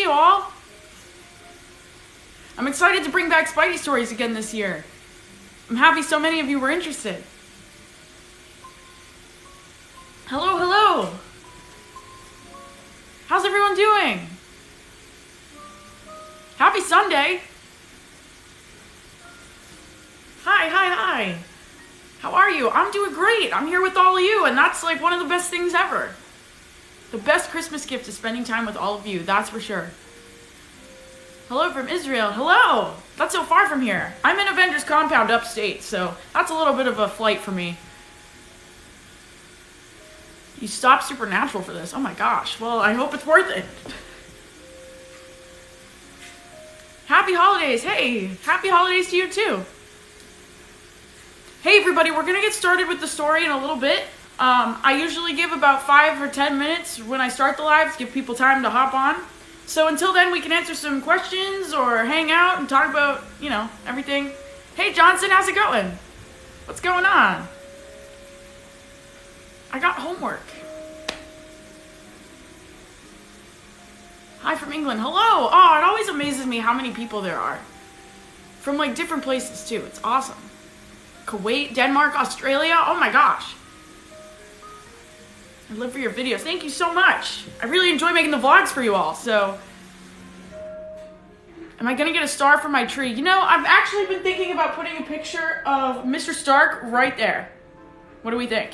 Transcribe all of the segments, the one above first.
you all. I'm excited to bring back Spidey stories again this year. I'm happy so many of you were interested. Hello, hello. How's everyone doing? Happy Sunday. Hi. How are you? I'm doing great. I'm here with all of you, and that's like one of the best things ever. The best Christmas gift is spending time with all of you, that's for sure. Hello from Israel. Hello. That's so far from here. I'm in Avengers Compound upstate, so that's a little bit of a flight for me. You stopped Supernatural for this. Oh my gosh. Well, I hope it's worth it. Happy holidays. Hey, happy holidays to you too. Hey everybody, we're gonna get started with the story in a little bit. I usually give about 5 or 10 minutes when I start the lives, give people time to hop on. So until then, we can answer some questions or hang out and talk about, you know, everything. Hey Johnson, how's it going? What's going on? I got homework. Hi from England. Hello. Oh, it always amazes me how many people there are. From like different places too. It's awesome. Kuwait, Denmark, Australia. Oh my gosh. I live for your videos. Thank you so much. I really enjoy making the vlogs for you all. So, am I gonna get a star for my tree? You know, I've actually been thinking about putting a picture of Mr. Stark right there. What do we think?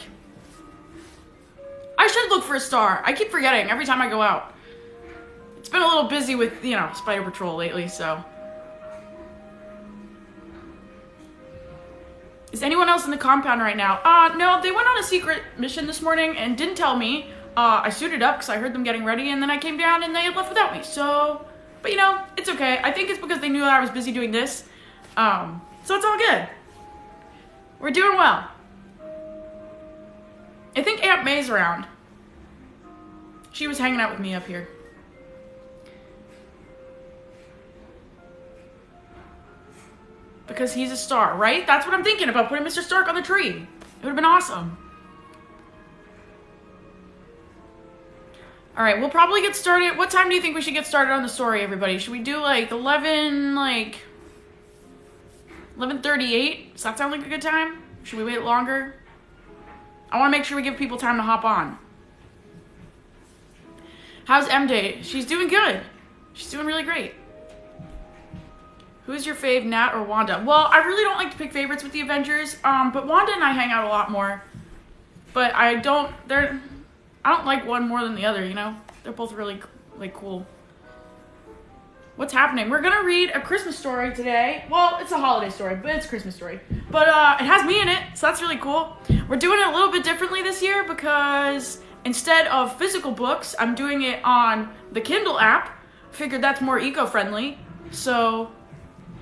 I should look for a star. I keep forgetting every time I go out. It's been a little busy with, you know, Spider Patrol lately, so. Is anyone else in the compound right now? No, they went on a secret mission this morning and didn't tell me. I suited up because I heard them getting ready, and then I came down and they had left without me. So, but you know, it's okay. I think it's because they knew that I was busy doing this. So it's all good. We're doing well. I think Aunt May's around. She was hanging out with me up here. Because he's a star, right? That's what I'm thinking about, putting Mr. Stark on the tree. It would have been awesome. Alright, we'll probably get started. What time do you think we should get started on the story, everybody? Should we do like 11:38? Does that sound like a good time? Should we wait longer? I want to make sure we give people time to hop on. How's MJ? She's doing good. She's doing really great. Who's your fave, Nat or Wanda? Well, I really don't like to pick favorites with the Avengers, but Wanda and I hang out a lot more. But I don't like one more than the other, you know? They're both really, like, cool. What's happening? We're gonna read a Christmas story today. Well, it's a holiday story, but it's a Christmas story. But it has me in it, so that's really cool. We're doing it a little bit differently this year because instead of physical books, I'm doing it on the Kindle app. Figured that's more eco-friendly. So,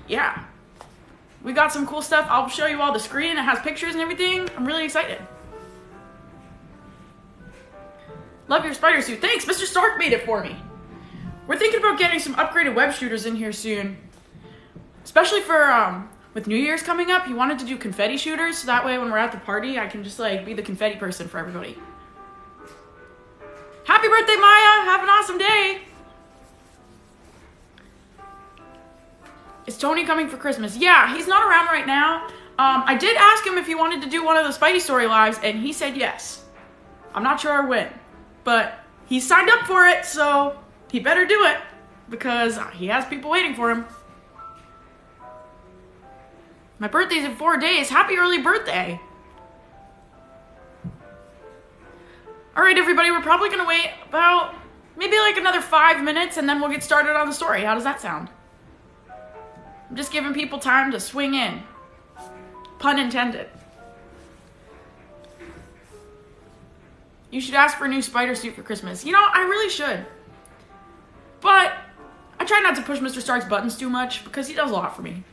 yeah. We got some cool stuff. I'll show you all the screen. It has pictures and everything. I'm really excited. Love your spider suit. Thanks, Mr. Stark made it for me. We're thinking about getting some upgraded web shooters in here soon. Especially for, with New Year's coming up, he wanted to do confetti shooters. So that way when we're at the party, I can just, like, be the confetti person for everybody. Happy birthday, Maya! Have an awesome day! Is Tony coming for Christmas? Yeah, he's not around right now. I did ask him if he wanted to do one of the Spidey story lives, and he said yes. I'm not sure when, but he signed up for it, so he better do it, because he has people waiting for him. My birthday's in 4 days. Happy early birthday. Alright, everybody, we're probably going to wait about maybe like another 5 minutes, and then we'll get started on the story. How does that sound? I'm just giving people time to swing in. Pun intended. You should ask for a new spider suit for Christmas. You know, I really should. But I try not to push Mr. Stark's buttons too much because he does a lot for me.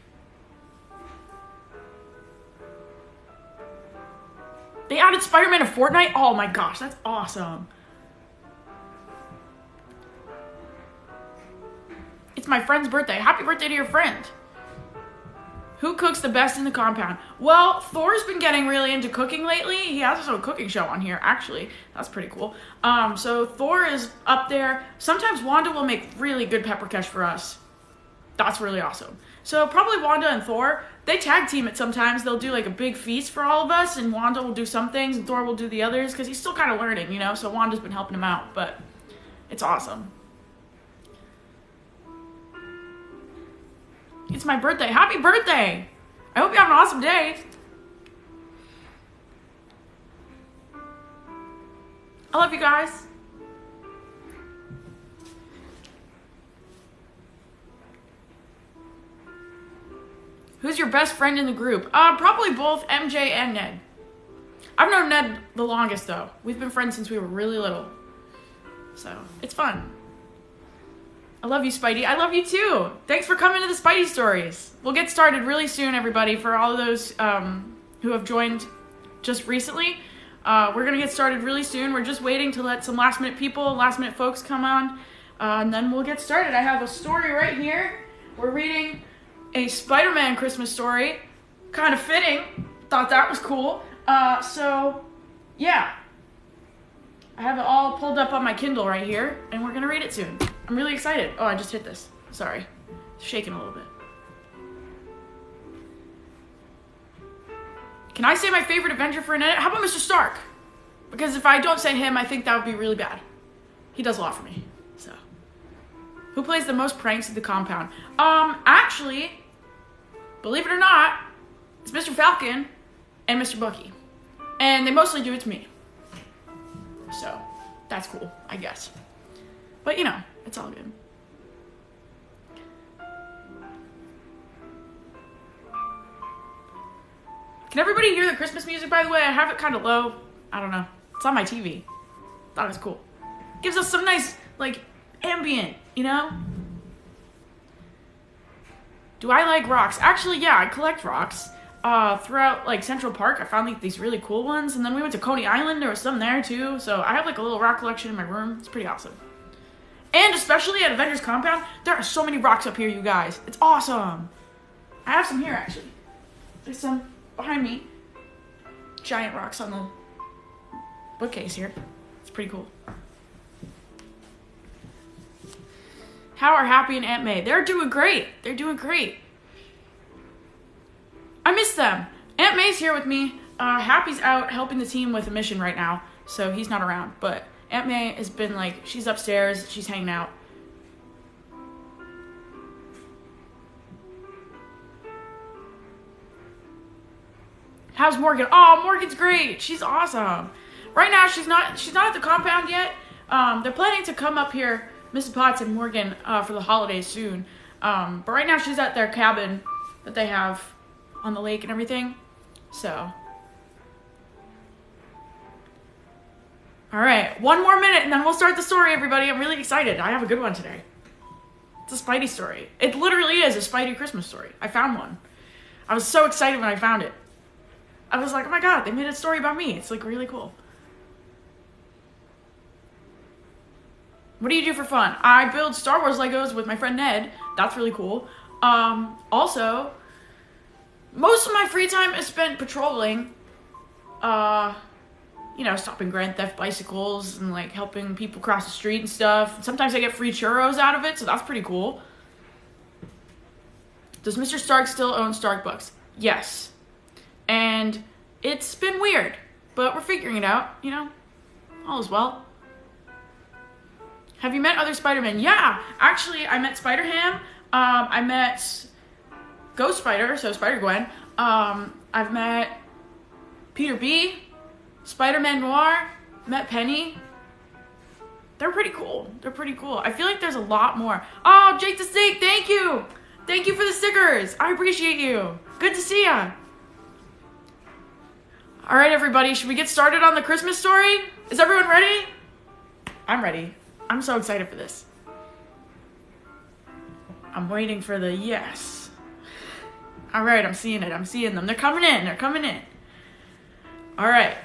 They added Spider-Man to Fortnite? Oh my gosh, that's awesome. It's my friend's birthday. Happy birthday to your friend. Who cooks the best in the compound? Well, Thor's been getting really into cooking lately. He has his own cooking show on here, actually. That's pretty cool. So Thor is up there. Sometimes Wanda will make really good peppercash for us. That's really awesome. So probably Wanda and Thor, they tag team it sometimes. They'll do like a big feast for all of us, and Wanda will do some things, and Thor will do the others, because he's still kind of learning, you know? So Wanda's been helping him out, but it's awesome. It's my birthday. Happy birthday! I hope you have an awesome day. I love you guys. Who's your best friend in the group? Probably both MJ and Ned. I've known Ned the longest, though. We've been friends since we were really little. So, it's fun. I love you, Spidey. I love you, too. Thanks for coming to the Spidey stories. We'll get started really soon, everybody. For all of those who have joined just recently, we're going to get started really soon. We're just waiting to let some last-minute people, last-minute folks come on, and then we'll get started. I have a story right here. We're reading a Spider-Man Christmas story. Kind of fitting. Thought that was cool. So, yeah. I have it all pulled up on my Kindle right here, and we're going to read it soon. I'm really excited. Oh, I just hit this. Sorry. It's shaking a little bit. Can I say my favorite Avenger for an edit? How about Mr. Stark? Because if I don't say him, I think that would be really bad. He does a lot for me. So, who plays the most pranks at the compound? Actually, believe it or not, it's Mr. Falcon and Mr. Bucky. And they mostly do it to me. So, that's cool, I guess. But, you know, it's all good. Can everybody hear the Christmas music, by the way? I have it kind of low. I don't know. It's on my TV. Thought it was cool. Gives us some nice, like, ambient, you know? Do I like rocks? Actually, yeah, I collect rocks. Throughout, like, Central Park, I found, like, these really cool ones. And then we went to Coney Island. There was some there, too. So I have, like, a little rock collection in my room. It's pretty awesome. And especially at Avengers Compound, there are so many rocks up here, you guys. It's awesome. I have some here, actually. There's some behind me. Giant rocks on the bookcase here. It's pretty cool. How are Happy and Aunt May? They're doing great. They're doing great. I miss them. Aunt May's here with me. Happy's out helping the team with a mission right now, so he's not around. But Aunt May has been, like, she's upstairs. She's hanging out. How's Morgan? Oh, Morgan's great. She's awesome. Right now, she's not at the compound yet. They're planning to come up here, Mrs. Potts and Morgan, for the holidays soon. But right now, she's at their cabin that they have on the lake and everything. So. All right, one more minute and then we'll start the story, everybody. I'm really excited. I have a good one today. It's a Spidey story. It literally is a Spidey Christmas story. I found one. I was so excited when I found it. I was like, oh my god, they made a story about me. It's, like, really cool. What do you do for fun? I build Star Wars Legos with my friend Ned. That's really cool. Also, most of my free time is spent patrolling. You know, stopping Grand Theft bicycles and, like, helping people cross the street and stuff. Sometimes I get free churros out of it, so that's pretty cool. Does Mr. Stark still own Stark Bucks? Yes. And it's been weird, but we're figuring it out, you know? All is well. Have you met other Spider-Men? Yeah! Actually, I met Spider-Ham. I met Ghost Spider, so Spider-Gwen. I've met Peter B., Spider-Man Noir, met Penny. They're pretty cool. They're pretty cool. I feel like there's a lot more. Oh, Jake the Snake, thank you! Thank you for the stickers. I appreciate you. Good to see ya. All right, everybody, should we get started on the Christmas story? Is everyone ready? I'm ready. I'm so excited for this. I'm waiting for the yes. All right, I'm seeing it. I'm seeing them. They're coming in. They're coming in. All right.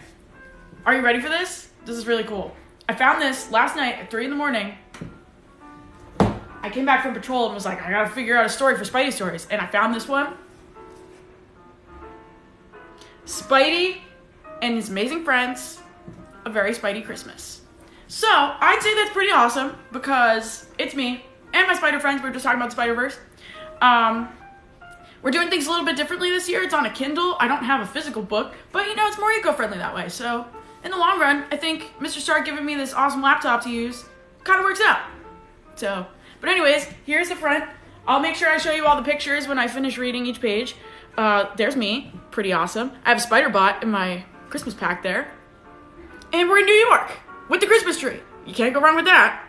Are you ready for this? This is really cool. I found this last night at 3 in the morning. I came back from patrol and was like, I gotta figure out a story for Spidey stories. And I found this one. Spidey and his amazing friends, A Very Spidey Christmas. So, I'd say that's pretty awesome because it's me and my spider friends. We were just talking about the Spider-Verse. We're doing things a little bit differently this year. It's on a Kindle. I don't have a physical book, but it's more eco-friendly that way. So, in the long run, I think Mr. Stark giving me this awesome laptop to use kind of works out. So, but anyways, here's the front. I'll make sure I show you all the pictures when I finish reading each page. There's me. Pretty awesome. I have a spider bot in my Christmas pack there. And we're in New York with the Christmas tree. You can't go wrong with that.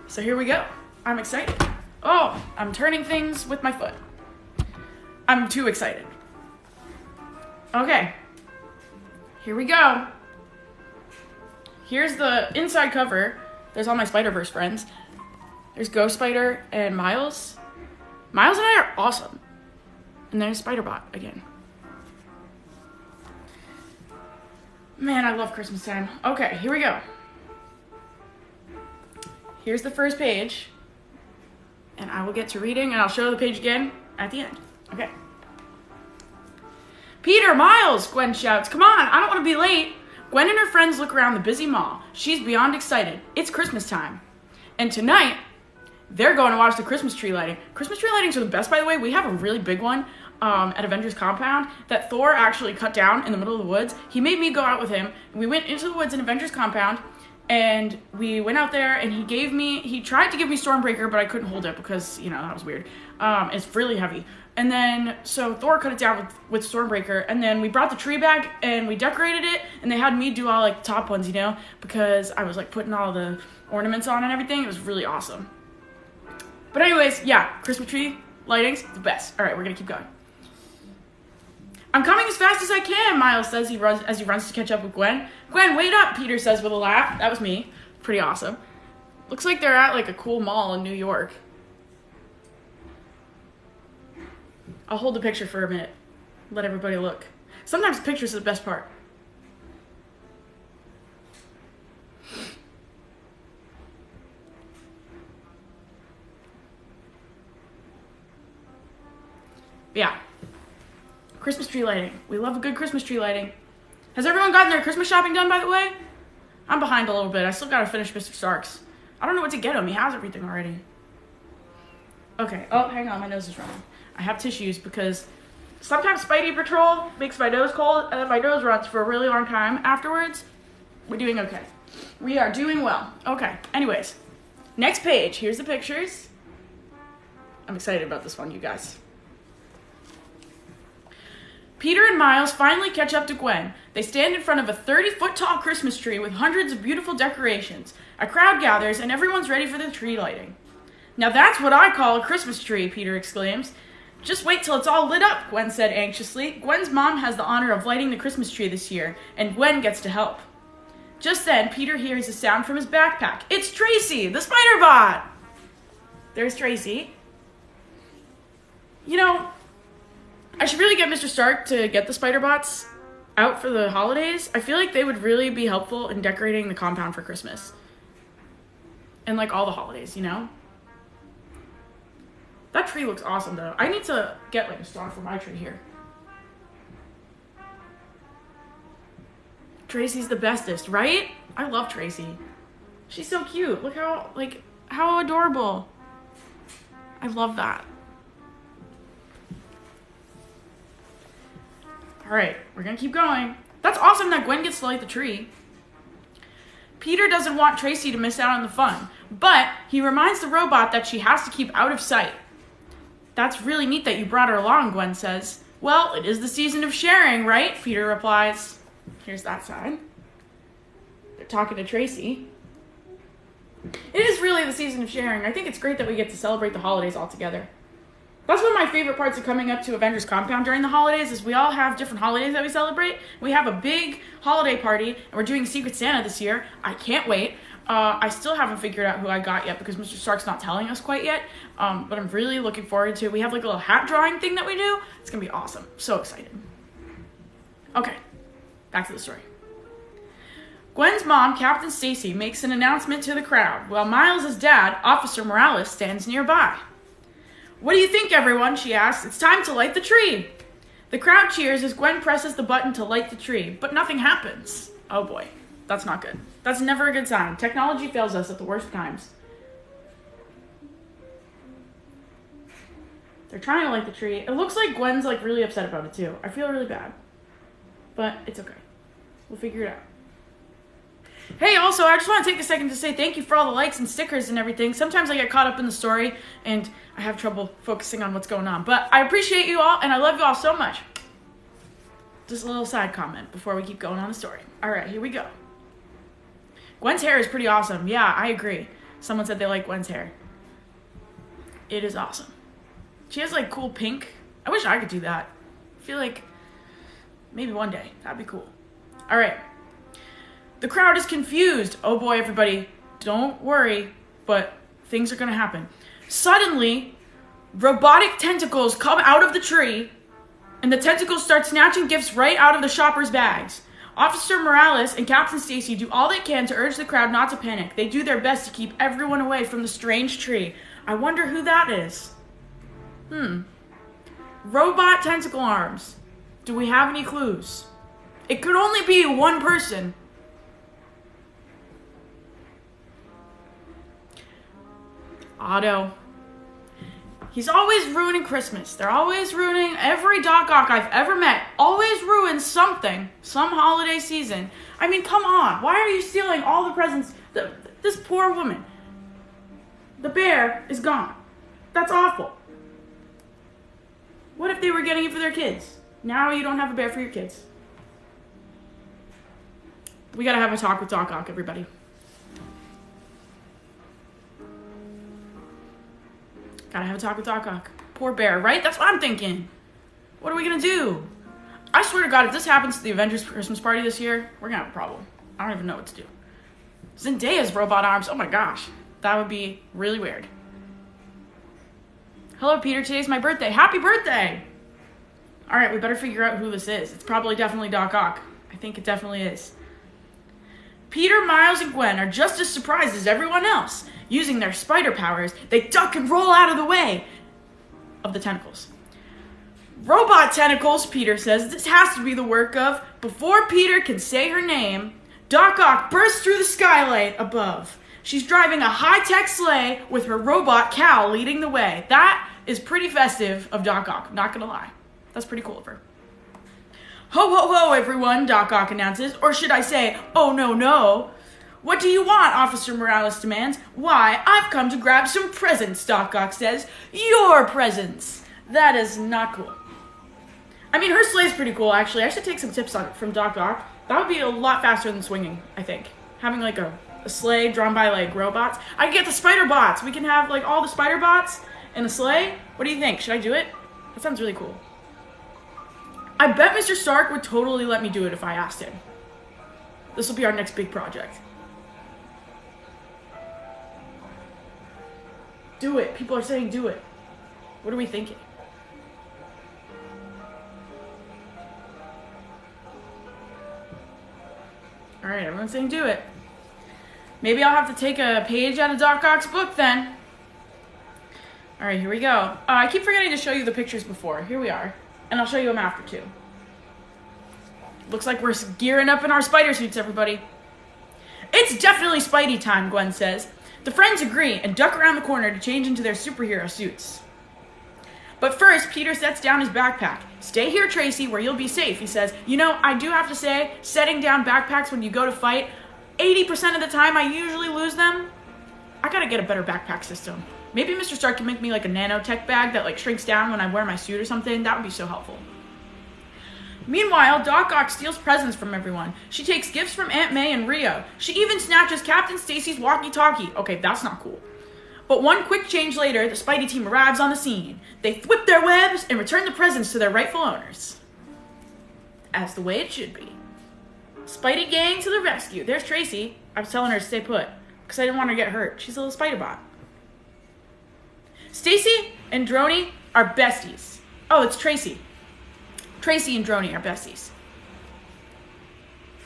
So here we go. I'm excited. Oh, I'm turning things with my foot. I'm too excited. Okay. Here we go. Here's the inside cover. There's all my Spider-Verse friends. There's Ghost Spider and Miles. Miles and I are awesome. And there's Spider-Bot again. Man, I love Christmas time. Okay, here we go. Here's the first page. And I will get to reading, and I'll show the page again at the end. Okay. Peter, Miles, Gwen shouts. Come on, I don't want to be late. Gwen and her friends look around the busy mall. She's beyond excited. It's Christmas time. And tonight, they're going to watch the Christmas tree lighting. Christmas tree lightings are the best, by the way. We have a really big one at Avengers Compound that Thor actually cut down in the middle of the woods. He made me go out with him. We went into the woods in Avengers Compound, and we went out there, and he tried to give me Stormbreaker, but I couldn't hold it because, that was weird. It's really heavy. And then, so Thor cut it down with Stormbreaker, and then we brought the tree back, and we decorated it, and they had me do all, the top ones, because I was, putting all the ornaments on and everything. It was really awesome. But anyways, yeah, Christmas tree lighting's the best. All right, we're gonna keep going. I'm coming as fast as I can, Miles says as he runs to catch up with Gwen. Gwen, wait up, Peter says with a laugh. That was me. Pretty awesome. Looks like they're at, a cool mall in New York. I'll hold the picture for a minute. Let everybody look. Sometimes pictures are the best part. Yeah. Christmas tree lighting. We love a good Christmas tree lighting. Has everyone gotten their Christmas shopping done, by the way? I'm behind a little bit. I still gotta finish Mr. Stark's. I don't know what to get him. He has everything already. Okay. Oh, hang on. My nose is running. I have tissues because sometimes Spidey Patrol makes my nose cold and then my nose runs for a really long time afterwards. We're doing okay. We are doing well. Okay. Anyways. Next page. Here's the pictures. I'm excited about this one, you guys. Peter and Miles finally catch up to Gwen. They stand in front of a 30-foot-tall Christmas tree with hundreds of beautiful decorations. A crowd gathers, and everyone's ready for the tree lighting. Now that's what I call a Christmas tree, Peter exclaims. Just wait till it's all lit up, Gwen said anxiously. Gwen's mom has the honor of lighting the Christmas tree this year, and Gwen gets to help. Just then, Peter hears a sound from his backpack. It's Tracy, the Spider-Bot! There's Tracy. I should really get Mr. Stark to get the Spider-Bots out for the holidays. I feel like they would really be helpful in decorating the compound for Christmas. And all the holidays, That tree looks awesome though. I need to get a star for my tree here. Tracy's the bestest, right? I love Tracy. She's so cute. Look how adorable. I love that. All right, we're gonna keep going. That's awesome that Gwen gets to light the tree. Peter doesn't want Tracy to miss out on the fun, but he reminds the robot that she has to keep out of sight. That's really neat that you brought her along, Gwen says. Well, it is the season of sharing, right? Peter replies. Here's that side. They're talking to Tracy. It is really the season of sharing. I think it's great that we get to celebrate the holidays all together. That's one of my favorite parts of coming up to Avengers Compound during the holidays is we all have different holidays that we celebrate. We have a big holiday party, and we're doing Secret Santa this year. I can't wait. I still haven't figured out who I got yet because Mr. Stark's not telling us quite yet, but I'm really looking forward to it. We have a little hat drawing thing that we do. It's going to be awesome. So excited. Okay, back to the story. Gwen's mom, Captain Stacy, makes an announcement to the crowd, while Miles' dad, Officer Morales, stands nearby. What do you think, everyone? She asks. It's time to light the tree. The crowd cheers as Gwen presses the button to light the tree, but nothing happens. Oh boy, that's not good. That's never a good sign. Technology fails us at the worst times. They're trying to light the tree. It looks like Gwen's like really upset about it too. I feel really bad. But it's okay. We'll figure it out. Hey, also, I just want to take a second to say thank you for all the likes and stickers and everything. Sometimes I get caught up in the story and I have trouble focusing on what's going on. But I appreciate you all and I love you all so much. Just a little side comment before we keep going on the story. All right, here we go. Gwen's hair is pretty awesome. Yeah, I agree. Someone said they like Gwen's hair. It is awesome. She has like cool pink. I wish I could do that. I feel like maybe one day. That'd be cool. All right. The crowd is confused. Oh boy, everybody. Don't worry, but things are going to happen. Suddenly, robotic tentacles come out of the tree, and the tentacles start snatching gifts right out of the shoppers' bags. Officer Morales and Captain Stacy do all they can to urge the crowd not to panic. They do their best to keep everyone away from the strange tree. I wonder who that is. Robot tentacle arms. Do we have any clues? It could only be one person. Otto. He's always ruining Christmas. They're always ruining every Doc Ock I've ever met. Always ruins something. Some holiday season. I mean, come on. Why are you stealing all the presents? This poor woman. The bear is gone. That's awful. What if they were getting it for their kids? Now you don't have a bear for your kids. We gotta have a talk with Doc Ock, everybody. Gotta have a talk with Doc Ock. Poor bear, right? That's what I'm thinking. What are we gonna do? I swear to God, if this happens to the Avengers Christmas party this year, we're gonna have a problem. I don't even know what to do. Zendaya's robot arms, oh my gosh. That would be really weird. Hello, Peter, today's my birthday. Happy birthday! Alright, we better figure out who this is. It's probably definitely Doc Ock. I think it definitely is. Peter, Miles, and Gwen are just as surprised as everyone else. Using their spider powers, they duck and roll out of the way of the tentacles. Robot tentacles, Peter says. This has to be the work of... Before Peter can say her name, Doc Ock bursts through the skylight above. She's driving a high-tech sleigh with her robot Cal leading the way. That is pretty festive of Doc Ock, not gonna lie. That's pretty cool of her. Ho, ho, ho, everyone, Doc Ock announces. Or should I say, oh, no, no. What do you want, Officer Morales demands. Why, I've come to grab some presents, Doc Ock says. Your presents. That is not cool. I mean, her sleigh's pretty cool, actually. I should take some tips on it from Doc Ock. That would be a lot faster than swinging, I think. Having, like, a sleigh drawn by, like, robots. I can get the spider bots. We can have, like, all the spider bots in a sleigh. What do you think? Should I do it? That sounds really cool. I bet Mr. Stark would totally let me do it if I asked him. This will be our next big project. Do it. People are saying do it. What are we thinking? Alright, everyone's saying do it. Maybe I'll have to take a page out of Doc Ock's book then. Alright, here we go. I keep forgetting to show you the pictures before. Here we are. And I'll show you them after too. Looks like we're gearing up in our spider suits, everybody. It's definitely Spidey time, Gwen says. The friends agree and duck around the corner to change into their superhero suits. But first, Peter sets down his backpack. Stay here, Tracy, where you'll be safe, he says. You know, I do have to say, setting down backpacks when you go to fight, 80% of the time I usually lose them. I gotta get a better backpack system. Maybe Mr. Stark can make me like a nanotech bag that like shrinks down when I wear my suit or something. That would be so helpful. Meanwhile, Doc Ock steals presents from everyone. She takes gifts from Aunt May and Rio. She even snatches Captain Stacy's walkie-talkie. Okay, that's not cool. But one quick change later, the Spidey team arrives on the scene. They whip their webs and return the presents to their rightful owners. As the way it should be. Spidey gang to the rescue. There's Tracy. I was telling her to stay put because I didn't want her to get hurt. She's a little spider bot. Stacy and Droney are besties. Oh, it's Tracy. Tracy and Droney are besties.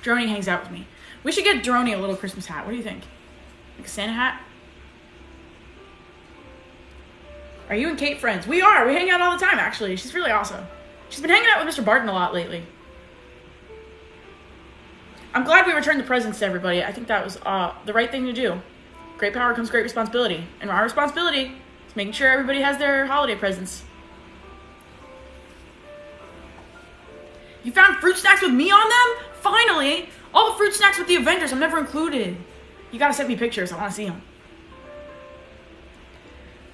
Droney hangs out with me. We should get Droney a little Christmas hat. What do you think? Like a Santa hat? Are you and Kate friends? We are. We hang out all the time, actually. She's really awesome. She's been hanging out with Mr. Barton a lot lately. I'm glad we returned the presents to everybody. I think that was the right thing to do. Great power comes great responsibility. And our responsibility is making sure everybody has their holiday presents. You found fruit snacks with me on them? Finally! All the fruit snacks with the Avengers. I'm never included. You gotta send me pictures. I want to see them.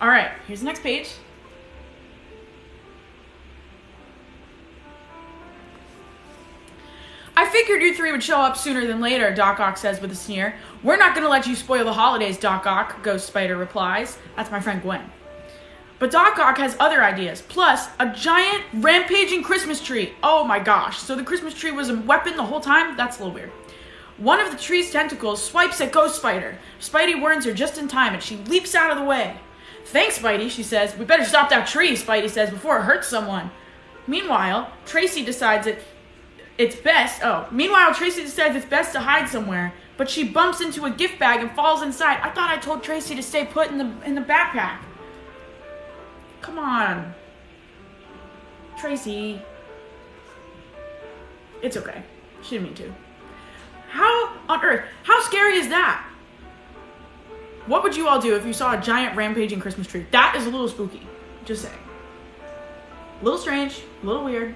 Alright, here's the next page. I figured you three would show up sooner than later, Doc Ock says with a sneer. We're not going to let you spoil the holidays, Doc Ock, Ghost Spider replies. That's my friend Gwen. But Doc Ock has other ideas, plus a giant rampaging Christmas tree. Oh my gosh, so the Christmas tree was a weapon the whole time? That's a little weird. One of the tree's tentacles swipes at Ghost Spider. Spidey warns her just in time and she leaps out of the way. Thanks, Spidey, she says. We better stop that tree, Spidey says, before it hurts someone. Meanwhile, Tracy decides it's best to hide somewhere, but she bumps into a gift bag and falls inside. I thought I told Tracy to stay put in the backpack. Come on. Tracy. It's okay. She didn't mean to. How on earth? How scary is that? What would you all do if you saw a giant rampaging Christmas tree? That is a little spooky. Just saying. A little strange. A little weird.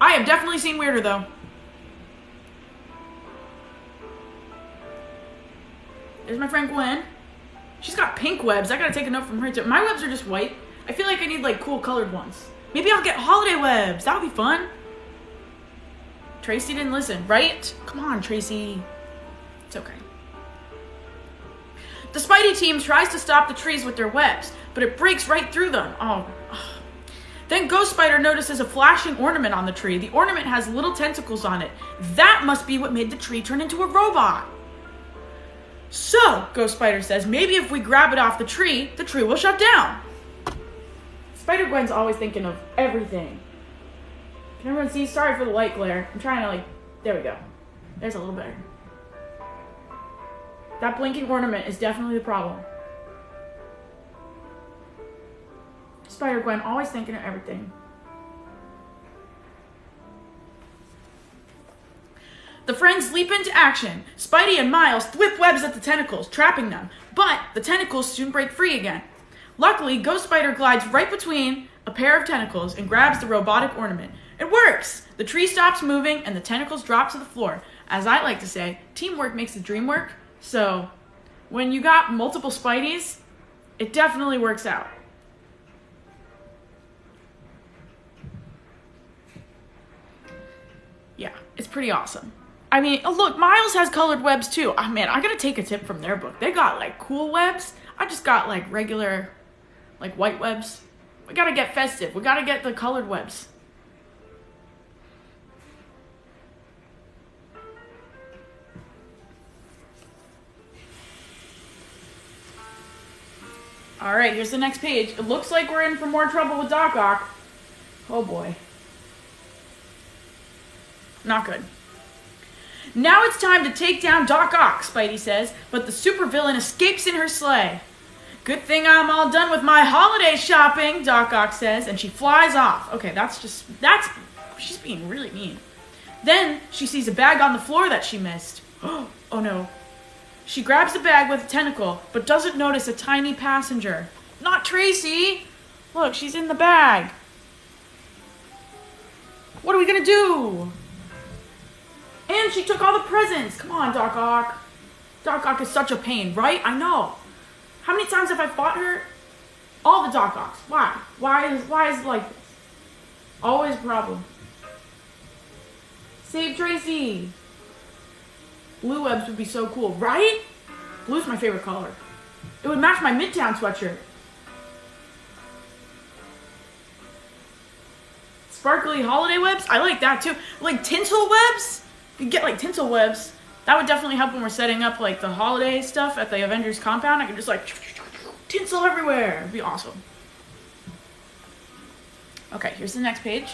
I have definitely seen weirder, though. There's my friend Gwen. She's got pink webs. I gotta take a note from her, too. My webs are just white. I feel like I need, like, cool colored ones. Maybe I'll get holiday webs. That would be fun. Tracy didn't listen, right? Come on, Tracy. It's okay. The Spidey team tries to stop the trees with their webs, but it breaks right through them. Oh. Then Ghost Spider notices a flashing ornament on the tree. The ornament has little tentacles on it. That must be what made the tree turn into a robot. So, Ghost Spider says, maybe if we grab it off the tree will shut down. Spider-Gwen's always thinking of everything. Can everyone see? Sorry for the light glare. I'm trying to, there we go. There's a little better. That blinking ornament is definitely the problem. Spider-Gwen always thinking of everything. The friends leap into action. Spidey and Miles whip webs at the tentacles, trapping them. But the tentacles soon break free again. Luckily, Ghost Spider glides right between a pair of tentacles and grabs the robotic ornament. It works! The tree stops moving and the tentacles drop to the floor. As I like to say, teamwork makes the dream work. So, when you got multiple Spideys, it definitely works out. Yeah, it's pretty awesome. I mean, oh look, Miles has colored webs too. Oh man, I gotta take a tip from their book. They got like cool webs. I just got like regular, like white webs. We gotta get festive. We gotta get the colored webs. Alright, here's the next page. It looks like we're in for more trouble with Doc Ock. Oh boy. Not good. Now it's time to take down Doc Ock, Spidey says, but the supervillain escapes in her sleigh. Good thing I'm all done with my holiday shopping, Doc Ock says, and she flies off. Okay, she's being really mean. Then she sees a bag on the floor that she missed. Oh no. She grabs the bag with a tentacle, but doesn't notice a tiny passenger. Not Tracy! Look, she's in the bag. What are we gonna do? And she took all the presents. Come on, Doc Ock. Doc Ock is such a pain, right? I know. How many times have I fought her? All the Doc Ocks. Why? Why is it like this? Always a problem. Save Tracy. Blue webs would be so cool, right? Blue's my favorite color. It would match my Midtown sweatshirt. Sparkly holiday webs? I like that too. Like tinsel webs? You get like tinsel webs. That would definitely help when we're setting up like the holiday stuff at the Avengers compound. I could just like tinsel everywhere. It'd be awesome. Okay, here's the next page.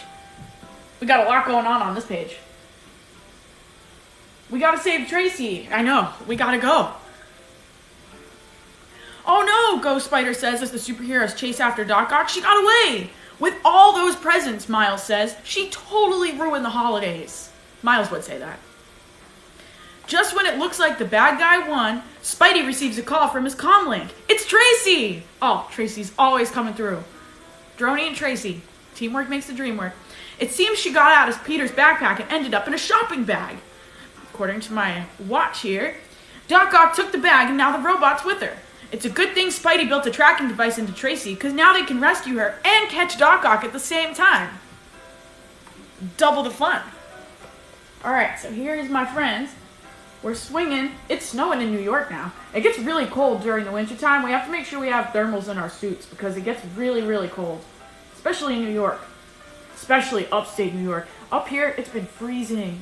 We got a lot going on this page. We gotta save Tracy. I know, we gotta go. Oh no, Ghost Spider says as the superheroes chase after Doc Ock. She got away. With all those presents, Miles says, she totally ruined the holidays. Miles would say that. Just when it looks like the bad guy won, Spidey receives a call from his comlink. It's Tracy! Oh, Tracy's always coming through. Droney and Tracy. Teamwork makes the dream work. It seems she got out of Peter's backpack and ended up in a shopping bag. According to my watch here, Doc Ock took the bag and now the robot's with her. It's a good thing Spidey built a tracking device into Tracy, because now they can rescue her and catch Doc Ock at the same time. Double the fun. Alright, so here's my friends. We're swinging. It's snowing in New York now. It gets really cold during the winter time. We have to make sure we have thermals in our suits because it gets really, really cold. Especially in New York. Especially upstate New York. Up here, it's been freezing.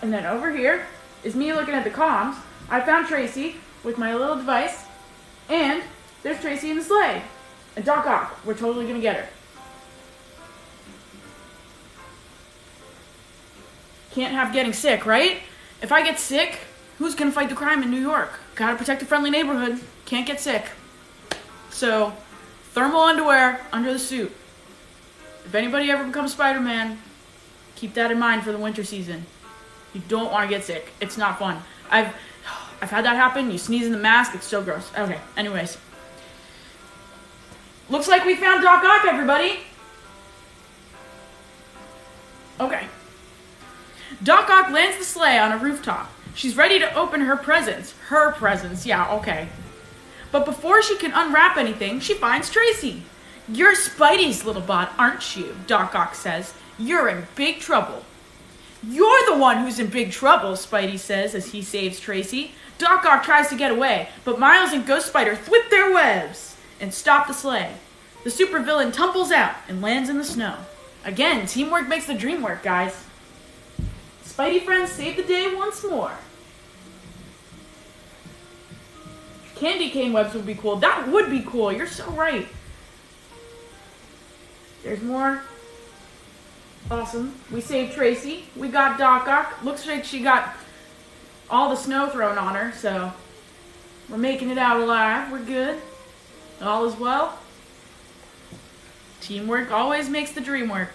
And then over here is me looking at the comms. I found Tracy with my little device. And there's Tracy in the sleigh. And Doc Ock. We're totally going to get her. Can't have getting sick, right? If I get sick, who's going to fight the crime in New York? Gotta protect a friendly neighborhood. Can't get sick. So, thermal underwear under the suit. If anybody ever becomes Spider-Man, keep that in mind for the winter season. You don't want to get sick. It's not fun. I've had that happen. You sneeze in the mask. It's so gross. Okay, anyways. Looks like we found Doc Ock, everybody. Okay. Doc Ock lands the sleigh on a rooftop. She's ready to open her presents. Her presents, yeah, okay. But before she can unwrap anything, she finds Tracy. You're Spidey's little bot, aren't you? Doc Ock says. You're in big trouble. You're the one who's in big trouble, Spidey says as he saves Tracy. Doc Ock tries to get away, but Miles and Ghost Spider thwip their webs and stop the sleigh. The supervillain tumbles out and lands in the snow. Again, teamwork makes the dream work, guys. Spidey friends save the day once more. Candy cane webs would be cool. That would be cool. You're so right. There's more. Awesome. We saved Tracy. We got Doc Ock. Looks like she got all the snow thrown on her, so we're making it out alive. We're good. All is well. Teamwork always makes the dream work.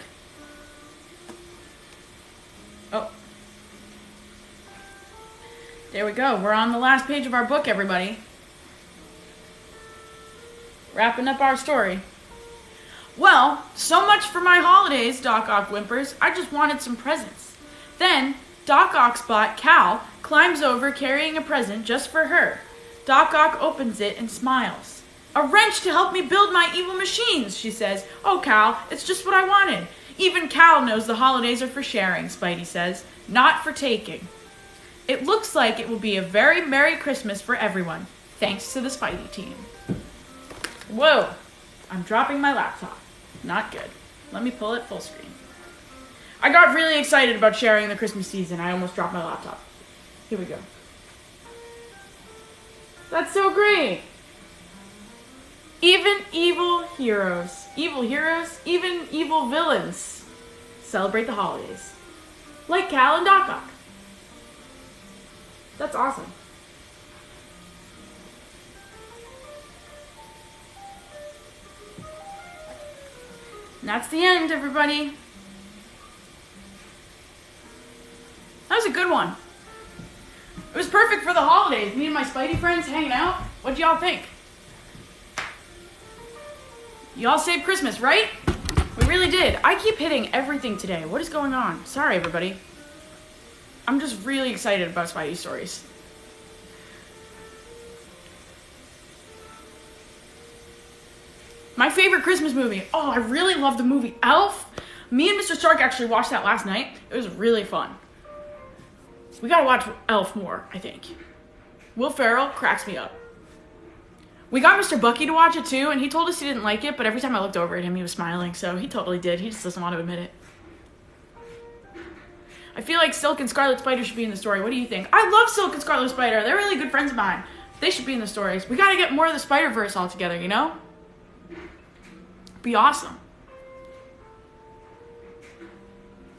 Oh. There we go. We're on the last page of our book, everybody. Wrapping up our story. Well, so much for my holidays, Doc Ock whimpers. I just wanted some presents. Then, Doc Ock's bot, Cal, climbs over carrying a present just for her. Doc Ock opens it and smiles. A wrench to help me build my evil machines, she says. Oh, Cal, it's just what I wanted. Even Cal knows the holidays are for sharing, Spidey says, not for taking. It looks like it will be a very Merry Christmas for everyone, thanks to the Spidey team. Whoa, I'm dropping my laptop. Not good. Let me pull it full screen. I got really excited about sharing the Christmas season. I almost dropped my laptop. Here we go. That's so great. Even evil heroes, even evil villains celebrate the holidays. Like Cal and Doc Ock. That's awesome. And that's the end, everybody. That was a good one. It was perfect for the holidays. Me and my Spidey friends hanging out. What'd y'all think? Y'all saved Christmas, right? We really did. I keep hitting everything today. What is going on? Sorry, everybody. I'm just really excited about Spidey stories. My favorite Christmas movie. Oh, I really love the movie Elf. Me and Mr. Stark actually watched that last night. It was really fun. We gotta watch Elf more, I think. Will Ferrell cracks me up. We got Mr. Bucky to watch it too, and he told us he didn't like it, but every time I looked over at him, he was smiling, so he totally did. He just doesn't want to admit it. I feel like Silk and Scarlet Spider should be in the story. What do you think? I love Silk and Scarlet Spider. They're really good friends of mine. They should be in the stories. We gotta get more of the Spider-Verse all together, you know? Be awesome.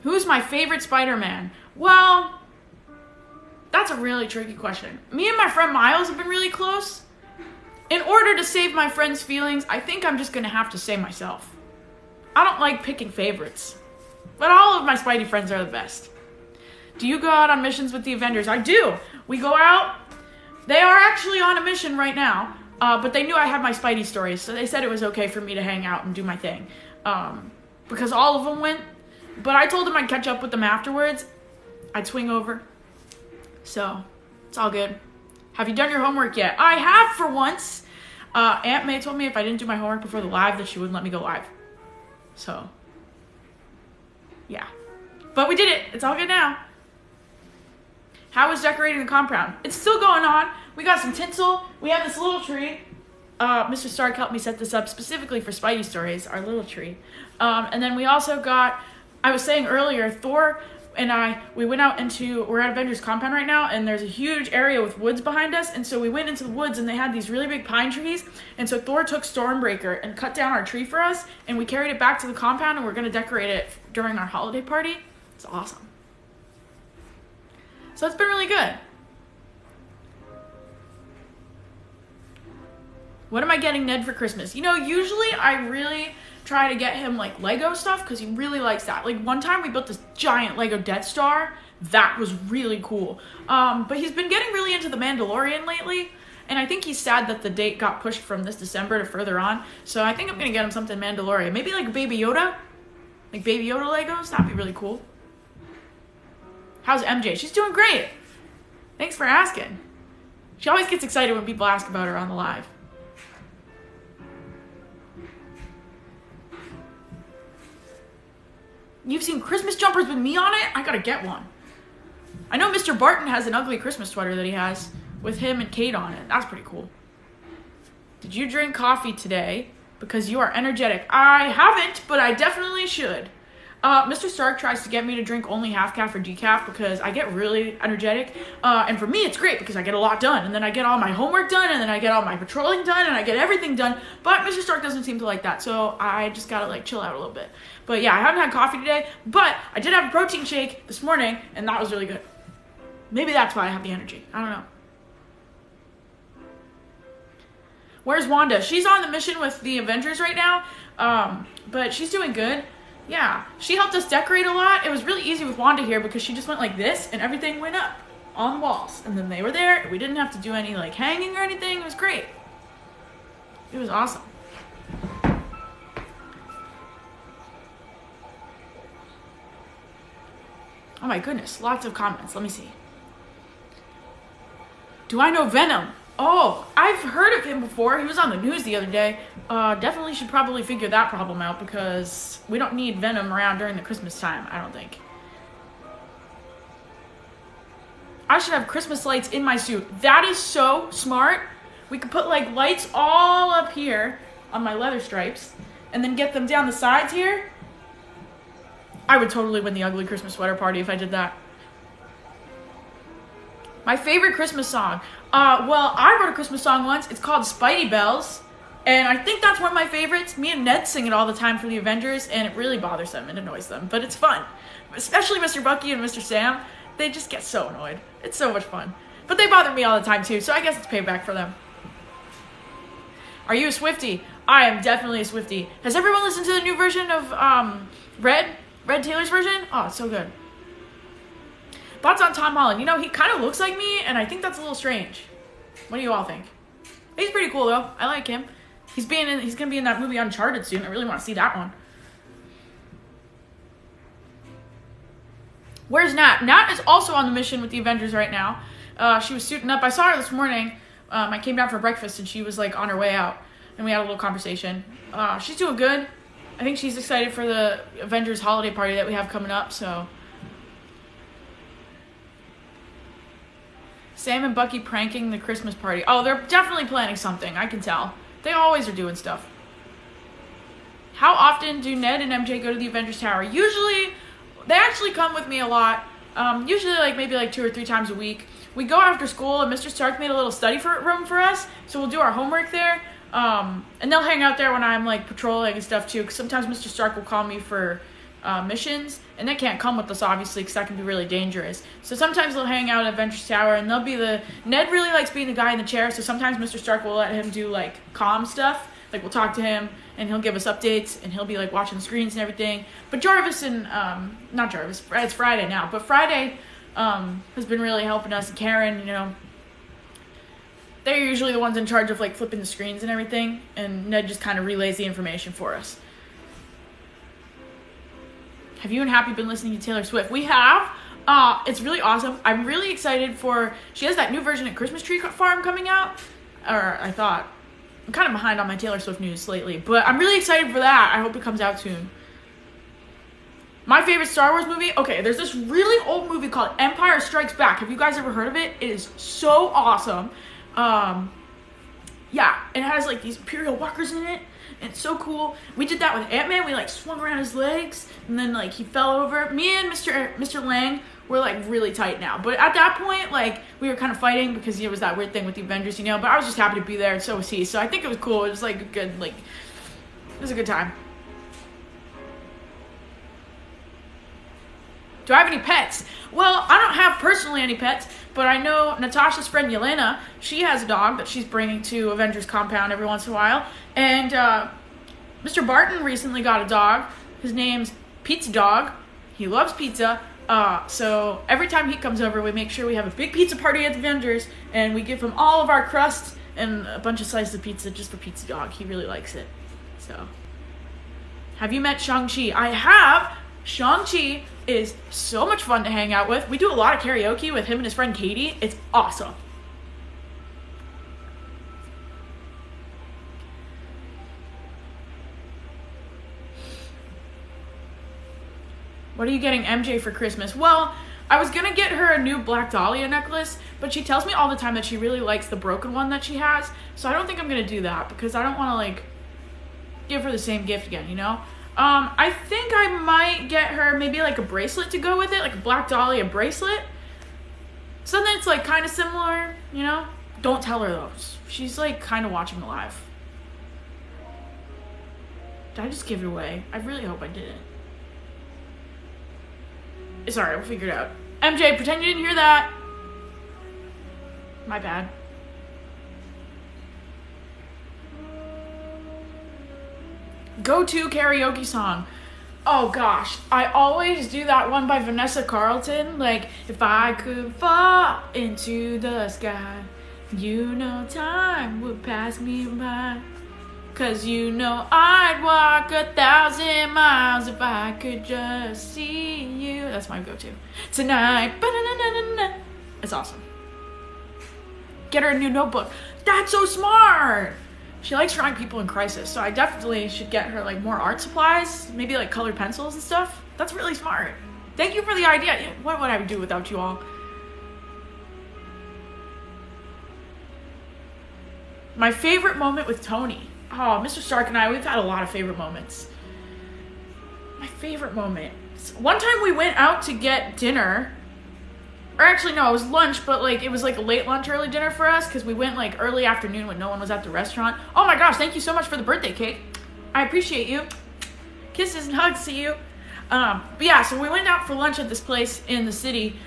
Who's my favorite Spider-Man? Well, that's a really tricky question. Me and my friend Miles have been really close. In order to save my friend's feelings, I think I'm just gonna have to say myself. I don't like picking favorites, but all of my Spidey friends are the best. Do you go out on missions with the Avengers? I do. We go out. They are actually on a mission right now, but they knew I had my Spidey stories, so they said it was okay for me to hang out and do my thing. Because all of them went, but I told them I'd catch up with them afterwards. I'd swing over. So, it's all good. Have you done your homework yet? I have for once. Aunt May told me if I didn't do my homework before the live that she wouldn't let me go live. So, yeah. But we did it. It's all good now. How is decorating the compound? It's still going on. We got some tinsel. We have this little tree. Mr. Stark helped me set this up specifically for Spidey Stories, our little tree. And then we also got, I was saying earlier, Thor and we're at Avengers compound right now, and there's a huge area with woods behind us, and so we went into the woods, and they had these really big pine trees, and so Thor took Stormbreaker and cut down our tree for us, and we carried it back to the compound, and we're going to decorate it during our holiday party. It's awesome. So it's been really good. What am I getting Ned for Christmas? You know, usually I really try to get him like Lego stuff because he really likes that. Like one time we built this giant Lego Death Star. That was really cool. But he's been getting really into The Mandalorian lately. And I think he's sad that the date got pushed from this December to further on. So I think I'm going to get him something Mandalorian. Maybe like Baby Yoda. Like Baby Yoda Legos. That'd be really cool. How's MJ? She's doing great. Thanks for asking. She always gets excited when people ask about her on the live. You've seen Christmas jumpers with me on it? I gotta get one. I know Mr. Barton has an ugly Christmas sweater that he has with him and Kate on it. That's pretty cool. Did you drink coffee today? Because you are energetic. I haven't, but I definitely should. Mr. Stark tries to get me to drink only half calf or decaf because I get really energetic. And for me, it's great because I get a lot done. And then I get all my homework done, and then I get all my patrolling done, and I get everything done. But Mr. Stark doesn't seem to like that, so I just gotta like chill out a little bit. But yeah, I haven't had coffee today, but I did have a protein shake this morning, and that was really good. Maybe that's why I have the energy. I don't know. Where's Wanda? She's on the mission with the Avengers right now, but she's doing good. Yeah, she helped us decorate a lot. It was really easy with Wanda here because she just went like this and everything went up on the walls. And then they were there. We didn't have to do any like hanging or anything. It was great. It was awesome. Oh my goodness, lots of comments. Let me see. Do I know Venom? Oh, I've heard of him before. He was on the news the other day. Definitely should probably figure that problem out because we don't need Venom around during the Christmas time, I don't think. I should have Christmas lights in my suit. That is so smart. We could put like lights all up here on my leather stripes and then get them down the sides here. I would totally win the ugly Christmas sweater party if I did that. My favorite Christmas song. Well, I wrote a Christmas song once. It's called Spidey Bells. And I think that's one of my favorites. Me and Ned sing it all the time for the Avengers, and it really bothers them and annoys them. But it's fun. Especially Mr. Bucky and Mr. Sam. They just get so annoyed. It's so much fun. But they bother me all the time, too, so I guess it's payback for them. Are you a Swiftie? I am definitely a Swiftie. Has everyone listened to the new version of Red Taylor's version? Oh, it's so good. Thoughts on Tom Holland? You know, he kind of looks like me, and I think that's a little strange. What do you all think? He's pretty cool, though. I like him. He's going to be in that movie Uncharted soon. I really want to see that one. Where's Nat? Nat is also on the mission with the Avengers right now. She was suiting up. I saw her this morning. I came down for breakfast, and she was, like, on her way out. And we had a little conversation. She's doing good. I think she's excited for the Avengers holiday party that we have coming up, so... Sam and Bucky pranking the Christmas party. Oh, they're definitely planning something. I can tell. They always are doing stuff. How often do Ned and MJ go to the Avengers Tower? Usually, they actually come with me a lot. Usually, like maybe like 2 or 3 times a week. We go after school, and Mr. Stark made a little study room for us, so we'll do our homework there. And they'll hang out there when I'm like patrolling and stuff too. Because sometimes Mr. Stark will call me for missions, and they can't come with us obviously because that can be really dangerous. So sometimes they'll hang out at Adventure Tower, and they'll be Ned really likes being the guy in the chair, so sometimes Mr. Stark will let him do like comm stuff. Like we'll talk to him and he'll give us updates and he'll be like watching the screens and everything. But Jarvis and not Jarvis, it's Friday now, but Friday has been really helping us. And Karen, they're usually the ones in charge of like flipping the screens and everything, and Ned just kind of relays the information for us. Have you and Happy been listening to Taylor Swift? We have. It's really awesome. I'm really excited she has that new version of Christmas Tree Farm coming out. Or I thought. I'm kind of behind on my Taylor Swift news lately, but I'm really excited for that. I hope it comes out soon. My favorite Star Wars movie? Okay, there's this really old movie called Empire Strikes Back. Have you guys ever heard of it? It is so awesome. Yeah, it has like these Imperial walkers in it. And it's so cool. We did that with Ant-Man. We like swung around his legs and then like he fell over. Me and Mr. Lang were like really tight now. But at that point, like we were kind of fighting because it was that weird thing with the Avengers, But I was just happy to be there, and so was he. So I think it was cool. It was like it was a good time. Do I have any pets? Well, I don't have personally any pets, but I know Natasha's friend Yelena, she has a dog that she's bringing to Avengers Compound every once in a while. And Mr. Barton recently got a dog. His name's Pizza Dog. He loves pizza. So every time he comes over, we make sure we have a big pizza party at the Avengers, and we give him all of our crusts and a bunch of slices of pizza just for Pizza Dog. He really likes it. So, have you met Shang-Chi? I have. Shang-Chi is so much fun to hang out with. We do a lot of karaoke with him and his friend Katie. It's awesome. What are you getting MJ for Christmas? Well, I was gonna get her a new Black Dahlia necklace, but she tells me all the time that she really likes the broken one that she has, so I don't think I'm gonna do that because I don't want to like give her the same gift again, I think I might get her maybe like a bracelet to go with it, like a Black Dahlia bracelet. Something that's like kind of similar, Don't tell her though. She's like kind of watching live. Did I just give it away? I really hope I didn't. Sorry, we'll figure it out. MJ, pretend you didn't hear that. My bad. Go-to karaoke song. Oh gosh, I always do that one by Vanessa Carlton. Like, if I could fall into the sky, time would pass me by. 'Cause I'd walk 1,000 miles if I could just see you. That's my go-to. Tonight. It's awesome. Get her a new notebook. That's so smart. She likes drawing people in crisis, so I definitely should get her like more art supplies, maybe like colored pencils and stuff. That's really smart. Thank you for the idea. What would I do without you all? My favorite moment with Tony. Oh, Mr. Stark and I, we've had a lot of favorite moments. My favorite moment. One time we went out to get dinner. Or actually, no, it was lunch, but like it was like a late lunch, early dinner for us because we went like early afternoon when no one was at the restaurant. Oh my gosh, thank you so much for the birthday cake. I appreciate you. Kisses and hugs to you. But yeah, so we went out for lunch at this place in the city.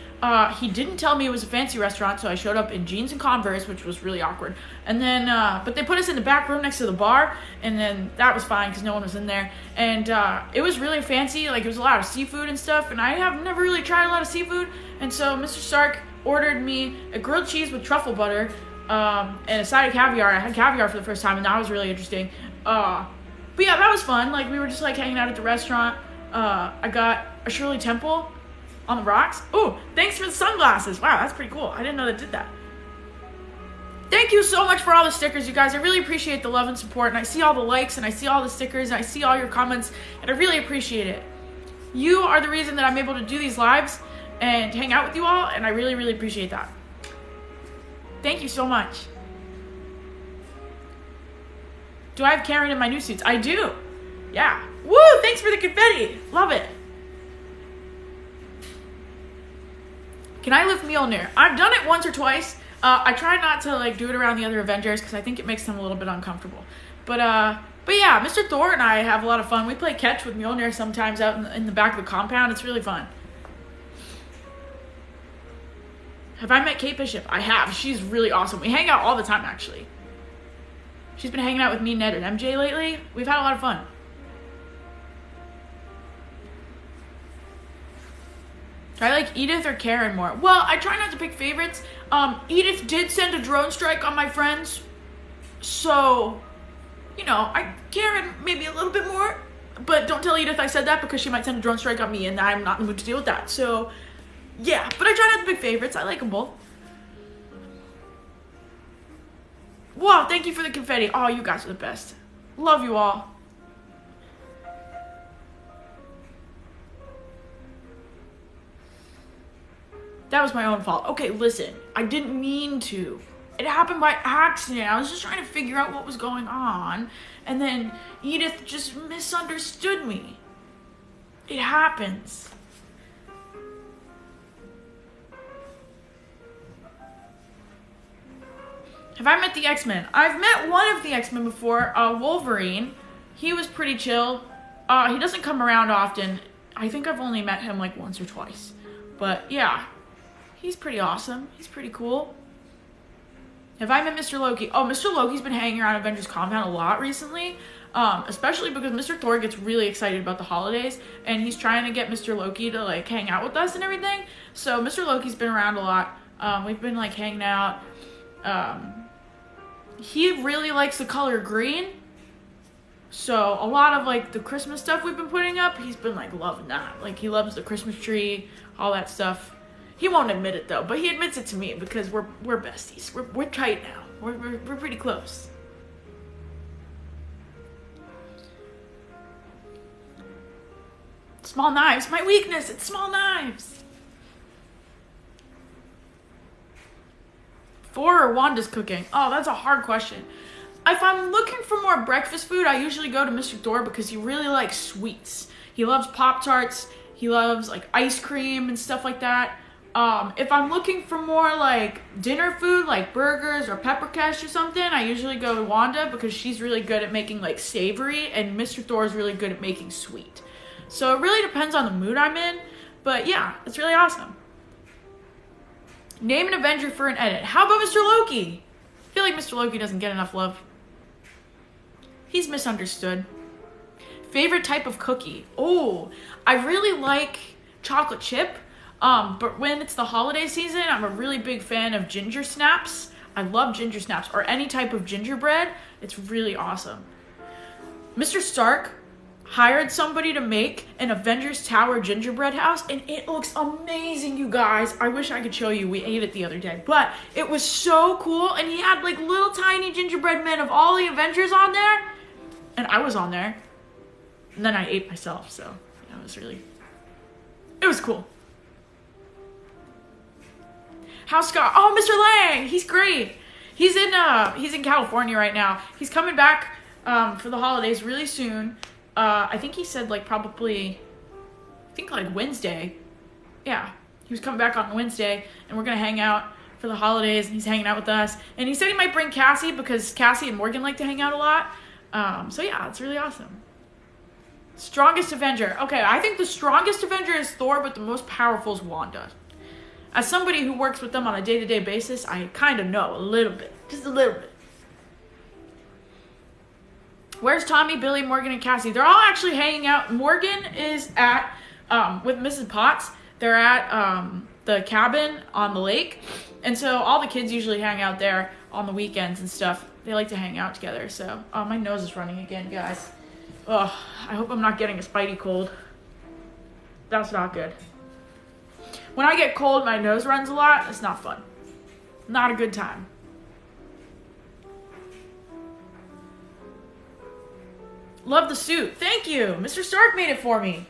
He didn't tell me it was a fancy restaurant, so I showed up in jeans and Converse, which was really awkward. And then, but they put us in the back room next to the bar, and then that was fine because no one was in there. And it was really fancy, like it was a lot of seafood and stuff, and I have never really tried a lot of seafood. And so Mr. Stark ordered me a grilled cheese with truffle butter and a side of caviar. I had caviar for the first time, and that was really interesting. But yeah, that was fun. Like we were just like hanging out at the restaurant. I got a Shirley Temple on the rocks. Oh, thanks for the sunglasses. Wow, that's pretty cool. I didn't know that did that. Thank you so much for all the stickers, you guys. I really appreciate the love and support, and I see all the likes, and I see all the stickers, and I see all your comments, and I really appreciate it. You are the reason that I'm able to do these lives and hang out with you all, and I really, really appreciate that. Thank you so much. Do I have Karen in my new suits? I do. Yeah. Woo! Thanks for the confetti. Love it. Can I lift Mjolnir? I've done it once or twice, I try not to like do it around the other Avengers because I think it makes them a little bit uncomfortable. But yeah, Mr. Thor and I have a lot of fun. We play catch with Mjolnir sometimes out in the back of the compound. It's really fun. Have I met Kate Bishop? I have. She's really awesome. We hang out all the time, actually. She's been hanging out with me, Ned, and MJ lately. We've had a lot of fun. Do I like Edith or Karen more? Well, I try not to pick favorites. Edith did send a drone strike on my friends. So, you know, Karen maybe a little bit more. But don't tell Edith I said that because she might send a drone strike on me and I'm not in the mood to deal with that. So, yeah. But I try not to pick favorites. I like them both. Wow, thank you for the confetti. Oh, you guys are the best. Love you all. That was my own fault. Okay, listen. I didn't mean to. It happened by accident. I was just trying to figure out what was going on. And then Edith just misunderstood me. It happens. Have I met the X-Men? I've met one of the X-Men before, Wolverine. He was pretty chill. He doesn't come around often. I think I've only met him like once or twice. But yeah, he's pretty awesome. He's pretty cool. Have I met Mr. Loki? Oh, Mr. Loki's been hanging around Avengers Compound a lot recently. Especially because Mr. Thor gets really excited about the holidays. And he's trying to get Mr. Loki to like hang out with us and everything. So Mr. Loki's been around a lot. We've been like hanging out. He really likes the color green. So a lot of like the Christmas stuff we've been putting up, he's been like loving that. Like he loves the Christmas tree, all that stuff. He won't admit it though, but he admits it to me because we're besties. We're tight now. We're pretty close. Small knives, my weakness, it's small knives. Thor or Wanda's cooking? Oh, that's a hard question. If I'm looking for more breakfast food, I usually go to Mr. Thor because he really likes sweets. He loves Pop-Tarts. He loves like ice cream and stuff like that. If I'm looking for more like dinner food, like burgers or peppercash or something, I usually go to Wanda because she's really good at making like savory and Mr. Thor is really good at making sweet. So it really depends on the mood I'm in. But yeah, it's really awesome. Name an Avenger for an edit. How about Mr. Loki? I feel like Mr. Loki doesn't get enough love. He's misunderstood. Favorite type of cookie? Oh, I really like chocolate chip. But when it's the holiday season, I'm a really big fan of ginger snaps. I love ginger snaps or any type of gingerbread. It's really awesome. Mr. Stark hired somebody to make an Avengers Tower gingerbread house, and it looks amazing, you guys. I wish I could show you. We ate it the other day, but it was so cool, and he had like little tiny gingerbread men of all the Avengers on there, and I was on there, and then I ate myself, so yeah, it was cool. How's Scott? Oh, Mr. Lang, he's great. He's in California right now. He's coming back for the holidays really soon. I think he said like probably, I think like Wednesday. Yeah, he was coming back on Wednesday and we're going to hang out for the holidays and he's hanging out with us. And he said he might bring Cassie because Cassie and Morgan like to hang out a lot. So yeah, it's really awesome. Strongest Avenger. Okay, I think the strongest Avenger is Thor, but the most powerful is Wanda. As somebody who works with them on a day-to-day basis, I kind of know a little bit, just a little bit. Where's Tommy, Billy, Morgan, and Cassie? They're all actually hanging out. Morgan is at, with Mrs. Potts. They're at the cabin on the lake. And so all the kids usually hang out there on the weekends and stuff. They like to hang out together. So, oh, my nose is running again, guys. Ugh, I hope I'm not getting a Spidey cold. That's not good. When I get cold, my nose runs a lot. It's not fun. Not a good time. Love the suit. Thank you. Mr. Stark made it for me.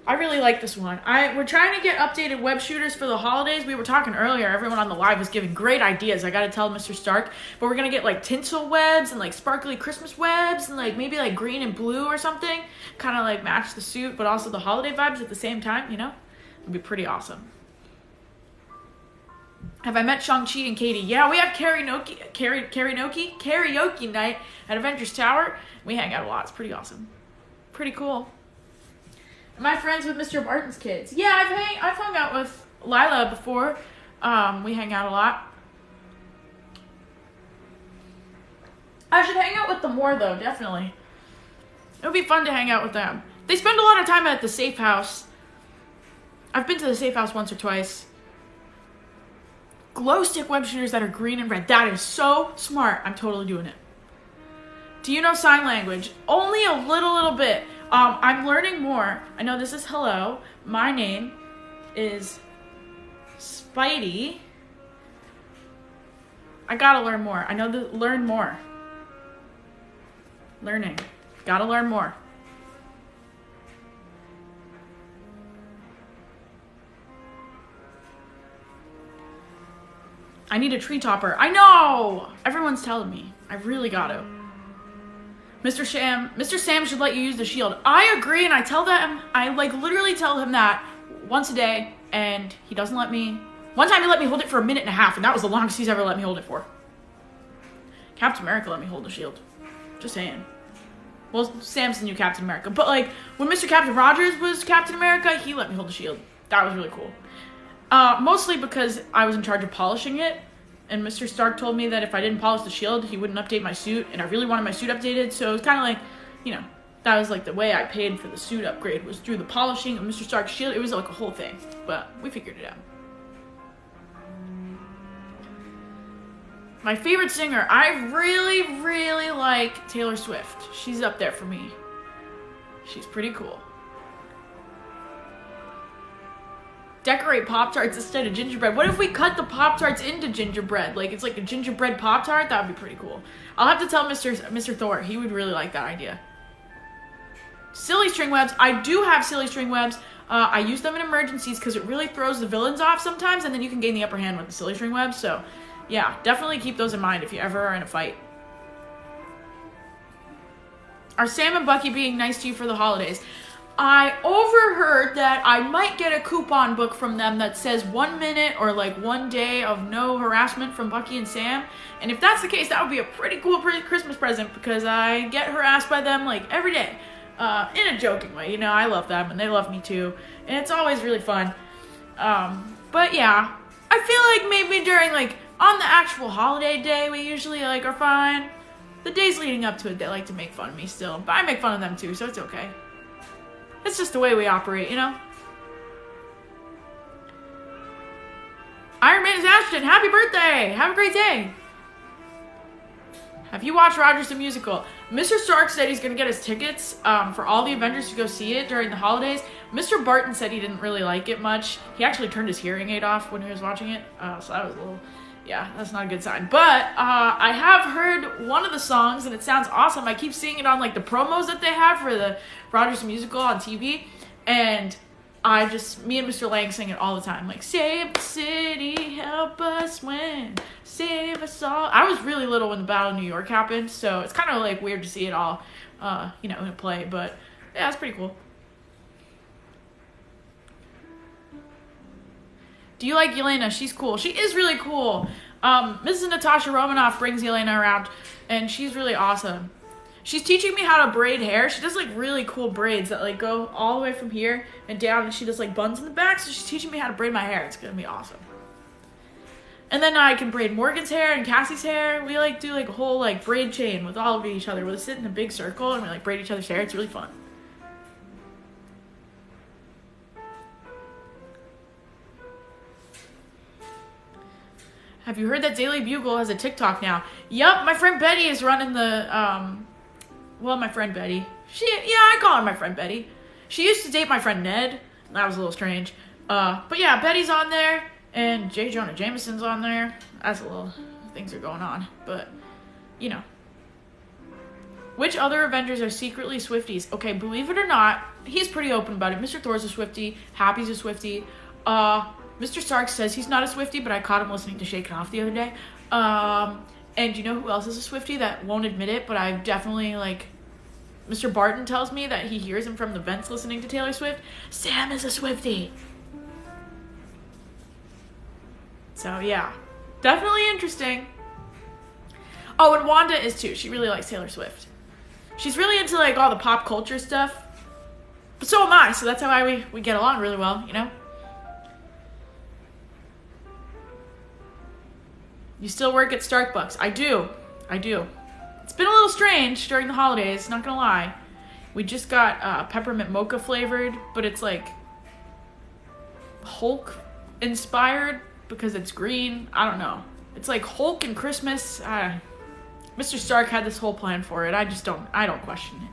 I really like this one. We're trying to get updated web shooters for the holidays. We were talking earlier. Everyone on the live was giving great ideas. I got to tell Mr. Stark. But we're going to get like tinsel webs and like sparkly Christmas webs and like maybe like green and blue or something. Kind of like match the suit but also the holiday vibes at the same time, you know? It'd be pretty awesome. Have I met Shang-Chi and Katie? Yeah, we have karaoke night at Avengers Tower. We hang out a lot. It's pretty awesome. Pretty cool. Am I friends with Mr. Barton's kids? Yeah, I've hung out with Lila before. We hang out a lot. I should hang out with them more, though, definitely. It would be fun to hang out with them. They spend a lot of time at the safe house. I've been to the safe house once or twice. Glow stick web shooters that are green and red. That is so smart. I'm totally doing it. Do you know sign language? Only a little bit. I'm learning more. I know this is hello. My name is Spidey. I gotta learn more. I know that learn more. Learning. Gotta learn more. I need a tree topper. I know! Everyone's telling me. I really got to. Mr. Sam should let you use the shield. I agree, and I tell them, I literally tell him that once a day, and he doesn't let me. One time he let me hold it for a minute and a half, and that was the longest he's ever let me hold it for. Captain America let me hold the shield. Just saying. Well, Sam's the new Captain America, but when Mr. Captain Rogers was Captain America, he let me hold the shield. That was really cool. Mostly because I was in charge of polishing it, and Mr. Stark told me that if I didn't polish the shield, he wouldn't update my suit, and I really wanted my suit updated, so it was kind of that was the way I paid for the suit upgrade, was through the polishing of Mr. Stark's shield. It was a whole thing, but we figured it out. My favorite singer, I really like Taylor Swift. She's up there for me. She's pretty cool. Decorate Pop-Tarts instead of gingerbread. What if we cut the Pop-Tarts into gingerbread? It's like a gingerbread Pop-Tart? That would be pretty cool. I'll have to tell Mr. Thor. He would really like that idea. Silly string webs. I do have silly string webs. I use them in emergencies because it really throws the villains off sometimes, and then you can gain the upper hand with the silly string webs. So, yeah, definitely keep those in mind if you ever are in a fight. Are Sam and Bucky being nice to you for the holidays? I overheard that I might get a coupon book from them that says 1 minute or 1 day of no harassment from Bucky and Sam. And if that's the case, that would be a pretty cool Christmas present because I get harassed by them every day. In a joking way, I love them and they love me too. And it's always really fun. But yeah, I feel maybe during on the actual holiday day, we usually are fine. The days leading up to it, they like to make fun of me still. But I make fun of them too, so it's okay. It's just the way we operate, Iron Man is Ashton. Happy birthday. Have a great day. Have you watched Rogers the Musical? Mr. Stark said he's going to get us tickets for all the Avengers to go see it during the holidays. Mr. Barton said he didn't really like it much. He actually turned his hearing aid off when he was watching it. So that was a little... Yeah, that's not a good sign. But I have heard one of the songs, and it sounds awesome. I keep seeing it on the promos that they have for the Rogers Musical on TV. And me and Mr. Lang sing it all the time. Save the city, help us win, save us all. I was really little when the Battle of New York happened, so it's kind of weird to see it all, in a play. But yeah, it's pretty cool. Do you like Yelena? She's cool. She is really cool. Mrs. Natasha Romanoff brings Yelena around, and she's really awesome. She's teaching me how to braid hair. She does really cool braids that go all the way from here and down, and she does buns in the back, so she's teaching me how to braid my hair. It's gonna be awesome. And then I can braid Morgan's hair and Cassie's hair. We do a whole braid chain with all of each other. We sit in a big circle and we braid each other's hair. It's really fun. Have you heard that Daily Bugle has a TikTok now? Yup, my friend Betty is running the, my friend Betty. I call her my friend Betty. She used to date my friend Ned. That was a little strange. But yeah, Betty's on there, and J. Jonah Jameson's on there. That's a little, things are going on, but, Which other Avengers are secretly Swifties? Okay, believe it or not, he's pretty open about it. Mr. Thor's a Swiftie, Happy's a Swiftie, Mr. Stark says he's not a Swiftie, but I caught him listening to Shake It Off the other day. And you know who else is a Swiftie that won't admit it, but I've definitely, Mr. Barton tells me that he hears him from the vents listening to Taylor Swift. Sam is a Swiftie. So yeah, definitely interesting. Oh, and Wanda is too. She really likes Taylor Swift. She's really into like all the pop culture stuff. But so am I, so that's how we get along really well, you know? You still work at Starbucks? I do. It's been a little strange during the holidays, not gonna lie. We just got peppermint mocha flavored, but it's like Hulk inspired because it's green. I don't know. It's like Hulk and Christmas. Mr. Stark had this whole plan for it. I don't question it.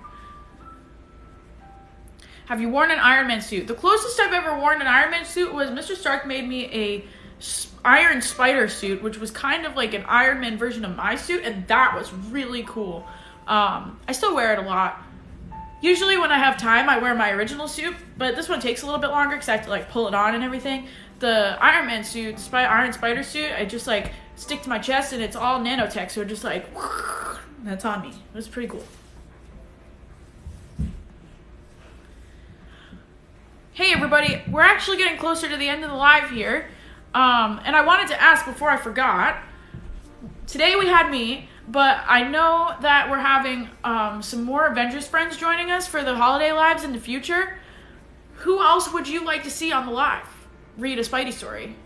Have you worn an Iron Man suit? The closest I've ever worn an Iron Man suit was Mr. Stark made me a Iron Spider suit, which was kind of like an Iron Man version of my suit, and that was really cool. I still wear it a lot. Usually when I have time, I wear my original suit, but this one takes a little bit longer because I have to like pull it on and everything. The Iron Man suit, Iron Spider suit, I just like stick to my chest and it's all nanotech, so it just like, that's on me. It was pretty cool. Hey everybody, we're actually getting closer to the end of the live here. And I wanted to ask before I forgot. Today we had me, but I know that we're having some more Avengers friends joining us for the holiday lives in the future. Who else would you like to see on the live? Read a Spidey story.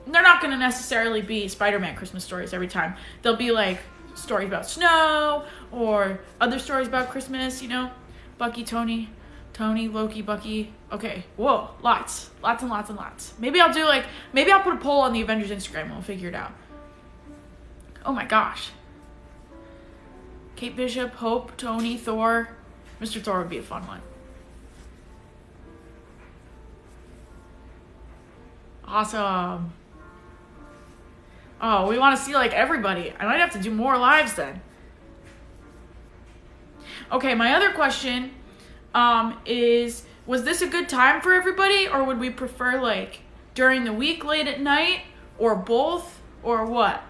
They're not going to necessarily be Spider-Man Christmas stories every time. They'll be like stories about snow or other stories about Christmas, you know? Bucky, Tony, Loki, Bucky. Okay, whoa, lots and lots and lots. Maybe I'll put a poll on the Avengers Instagram and we'll figure it out. Oh my gosh. Kate Bishop, Hope, Tony, Thor. Mr. Thor would be a fun one. Awesome. Oh, we want to see like everybody. I might have to do more lives then. Okay, my other question is, was this a good time for everybody, or would we prefer like during the week late at night, or both, or what?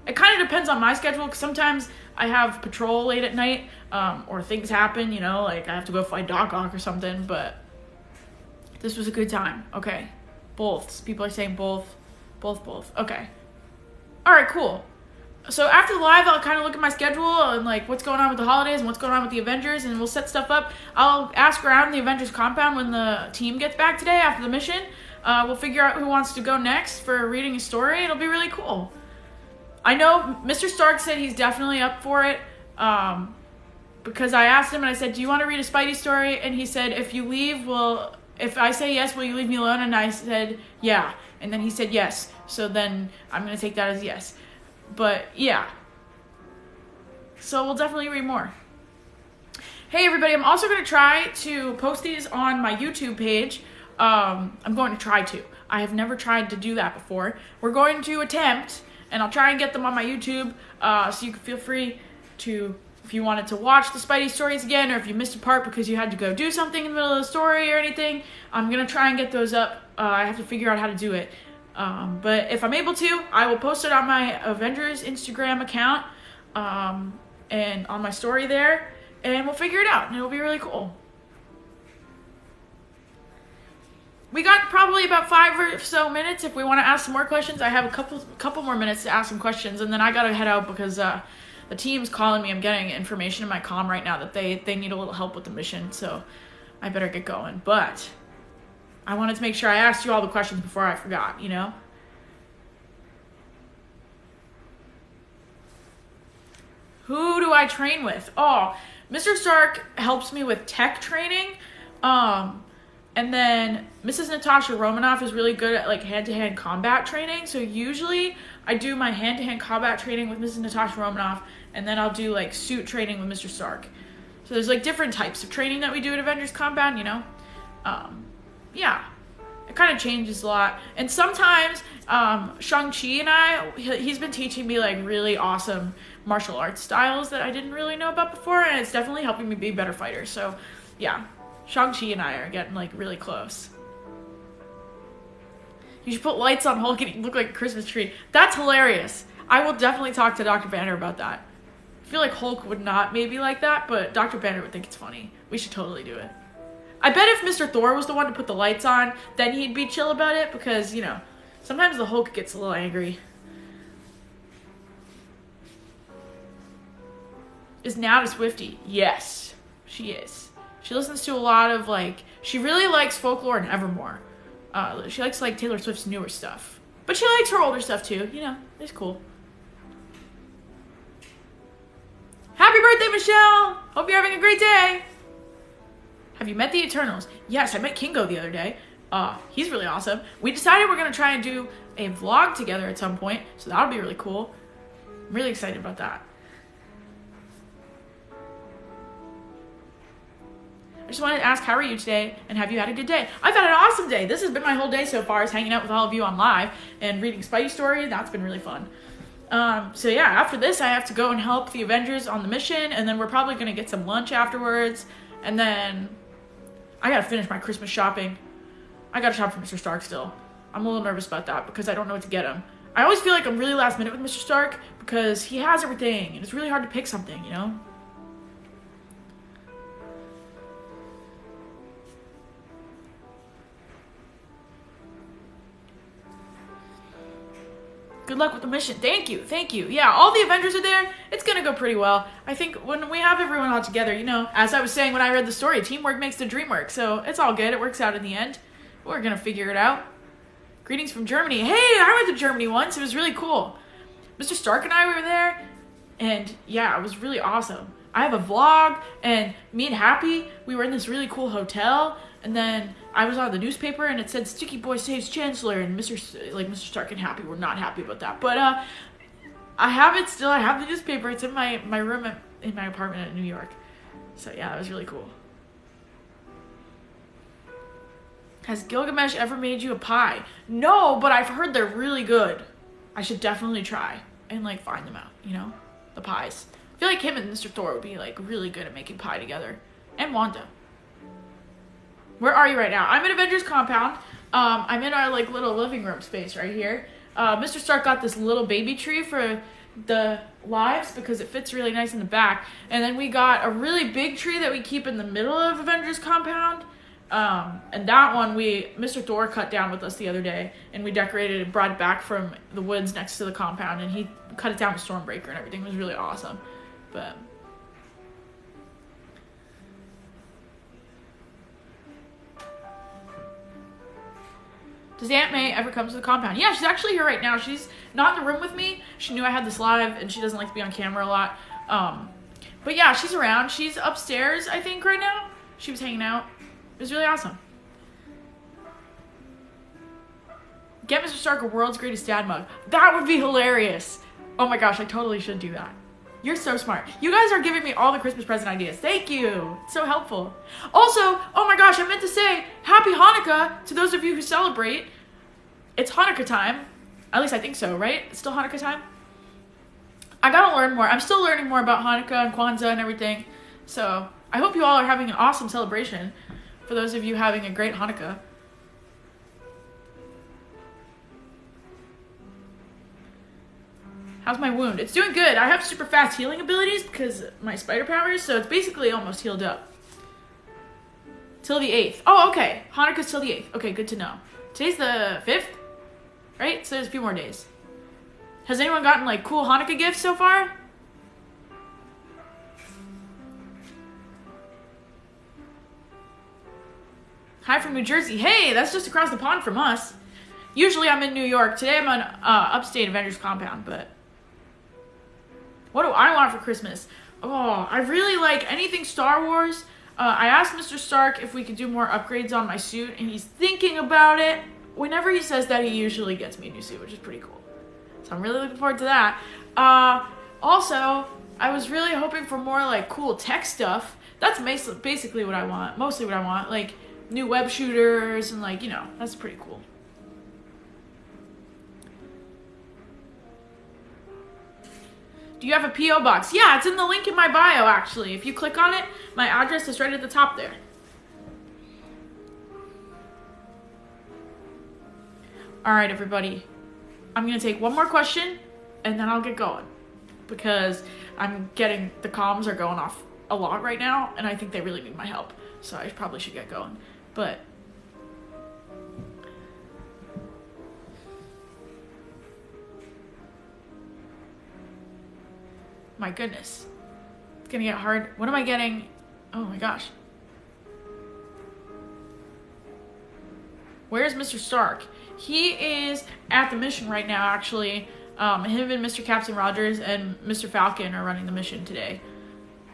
It kind of depends on my schedule, because sometimes I have patrol late at night, or things happen, you know, like I have to go fight Doc Ock or something, but this was a good time. Okay, both. People are saying both. Okay. All right, cool. So after the live, I'll kind of look at my schedule and like what's going on with the holidays and what's going on with the Avengers, and we'll set stuff up. I'll ask around the Avengers compound when the team gets back today after the mission. We'll figure out who wants to go next for reading a story. It'll be really cool. I know Mr. Stark said he's definitely up for it, because I asked him and I said, do you want to read a Spidey story? And he said, if I say yes, will you leave me alone? And I said, yeah. And then he said yes. So then I'm going to take that as yes. But yeah. So we'll definitely read more. Hey everybody, I'm also going to try to post these on my YouTube page. I'm going to try to. I have never tried to do that before. We're going to attempt, and I'll try and get them on my YouTube, so you can feel free to, if you wanted to watch the Spidey stories again, or if you missed a part because you had to go do something in the middle of the story or anything, I'm going to try and get those up. I have to figure out how to do it. But if I'm able to, I will post it on my Avengers Instagram account, and on my story there, and we'll figure it out, and it'll be really cool. We got probably about 5 or so minutes if we want to ask some more questions. I have a couple more minutes to ask some questions, and then I gotta head out because the team's calling me. I'm getting information in my comm right now that they need a little help with the mission, so I better get going. But I wanted to make sure I asked you all the questions before I forgot, you know? Who do I train with? Oh, Mr. Stark helps me with tech training. And then Mrs. Natasha Romanoff is really good at like hand-to-hand combat training. So usually I do my hand-to-hand combat training with Mrs. Natasha Romanoff, and then I'll do like suit training with Mr. Stark. So there's like different types of training that we do at Avengers Compound, you know? Yeah, it kind of changes a lot. And sometimes Shang-Chi and he's been teaching me like really awesome martial arts styles that I didn't really know about before, and it's definitely helping me be a better fighter. So yeah, Shang-Chi and I are getting like really close. You should put lights on Hulk and he look like a Christmas tree. That's hilarious. I will definitely talk to Dr. Banner about that. I feel like Hulk would not maybe like that, but Dr. Banner would think it's funny. We should totally do it. I bet if Mr. Thor was the one to put the lights on, then he'd be chill about it because, you know, Sometimes the Hulk gets a little angry. Is Nat a Swiftie? Yes, she is. She listens to a lot of, like, she really likes folklore and Evermore. She likes, like, Taylor Swift's newer stuff. But she likes her older stuff, too. You know, it's cool. Happy birthday, Michelle! Hope you're having a great day! Have you met the Eternals? Yes, I met Kingo the other day. He's really awesome. We decided we're going to try and do a vlog together at some point, so that'll be really cool. I'm really excited about that. I just wanted to ask, how are you today, and have you had a good day? I've had an awesome day. This has been my whole day so far, is hanging out with all of you on live and reading Spidey story. That's been really fun. So yeah, after this, I have to go and help the Avengers on the mission, and then we're probably going to get some lunch afterwards, and then I got to finish my Christmas shopping. I got to shop for Mr. Stark still. I'm a little nervous about that because I don't know what to get him. I always feel like I'm really last minute with Mr. Stark because he has everything, and it's really hard to pick something, you know? Good luck with the mission. Thank you. Thank you. Yeah, all the Avengers are there. It's going to go pretty well. I think when we have everyone all together, you know, as I was saying when I read the story, teamwork makes the dream work. So it's all good. It works out in the end. We're going to figure it out. Greetings from Germany. Hey, I went to Germany once. It was really cool. Mr. Stark and I were there. And yeah, it was really awesome. I have a vlog, and me and Happy, we were in this really cool hotel. And then I was on the newspaper, and it said Sticky Boy saves Chancellor, and Mr. Stark and Happy were not happy about that. But I have it still. I have the newspaper. It's in my room in my apartment in New York. So yeah, it was really cool. Has Gilgamesh ever made you a pie? No, but I've heard they're really good. I should definitely try and like find them out, you know? The pies. I feel like him and Mr. Thor would be like really good at making pie together. And Wanda. Where are you right now? I'm in Avengers Compound. I'm in our like little living room space right here. Mr. Stark got this little baby tree for the lives because it fits really nice in the back. And then we got a really big tree that we keep in the middle of Avengers Compound. And that one Mr. Thor cut down with us the other day, and we decorated and brought it back from the woods next to the compound, and he cut it down with Stormbreaker and everything. It was really awesome. But does Aunt May ever come to the compound? Yeah, she's actually here right now. She's not in the room with me. She knew I had this live, and she doesn't like to be on camera a lot. But yeah, she's around. She's upstairs, I think, right now. She was hanging out. It was really awesome. Get Mr. Stark a world's greatest dad mug. That would be hilarious. Oh my gosh, I totally should do that. You're so smart. You guys are giving me all the Christmas present ideas. Thank you. It's so helpful. Also, oh my gosh, I meant to say Happy Hanukkah to those of you who celebrate. It's Hanukkah time. At least I think so, right? It's still Hanukkah time? I gotta learn more. I'm still learning more about Hanukkah and Kwanzaa and everything. So I hope you all are having an awesome celebration. For those of you having a great Hanukkah. How's my wound? It's doing good. I have super fast healing abilities because of my spider powers, so it's basically almost healed up. Till the 8th. Oh, okay. Hanukkah's till the 8th. Okay, good to know. Today's the 5th, right? So there's a few more days. Has anyone gotten like cool Hanukkah gifts so far? Hi from New Jersey. Hey, that's just across the pond from us. Usually I'm in New York. Today I'm on upstate Avengers Compound, but what do I want for Christmas? Oh, I really like anything Star Wars. I asked Mr. Stark if we could do more upgrades on my suit, and he's thinking about it. Whenever he says that, he usually gets me a new suit, which is pretty cool. So I'm really looking forward to that. Also, I was really hoping for more like cool tech stuff. That's basically what I want. Mostly what I want. Like new web shooters and like, you know, that's pretty cool. Do you have a P.O. box? Yeah, it's in the link in my bio, actually. If you click on it, my address is right at the top there. All right, everybody. I'm going to take one more question, and then I'll get going. Because I'm getting, the comms are going off a lot right now, and I think they really need my help. So I probably should get going. But my goodness. It's gonna get hard. What am I getting? Oh my gosh. Where's Mr. Stark? He is at the mission right now, actually. Him and Mr. Captain Rogers and Mr. Falcon are running the mission today.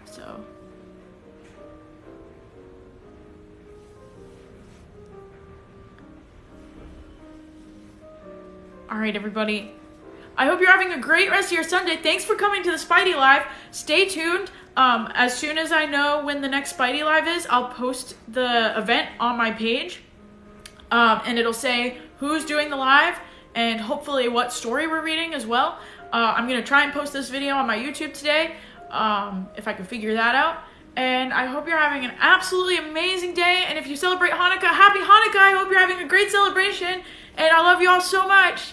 So. Alright, everybody. I hope you're having a great rest of your Sunday. Thanks for coming to the Spidey Live. Stay tuned. As soon as I know when the next Spidey Live is, I'll post the event on my page. And it'll say who's doing the live and hopefully what story we're reading as well. I'm going to try and post this video on my YouTube today, if I can figure that out. And I hope you're having an absolutely amazing day. And if you celebrate Hanukkah, happy Hanukkah. I hope you're having a great celebration. And I love you all so much.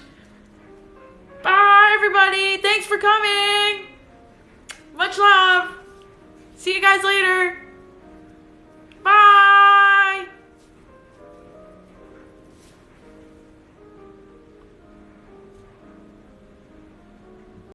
Bye, everybody. Thanks for coming. Much love. See you guys later.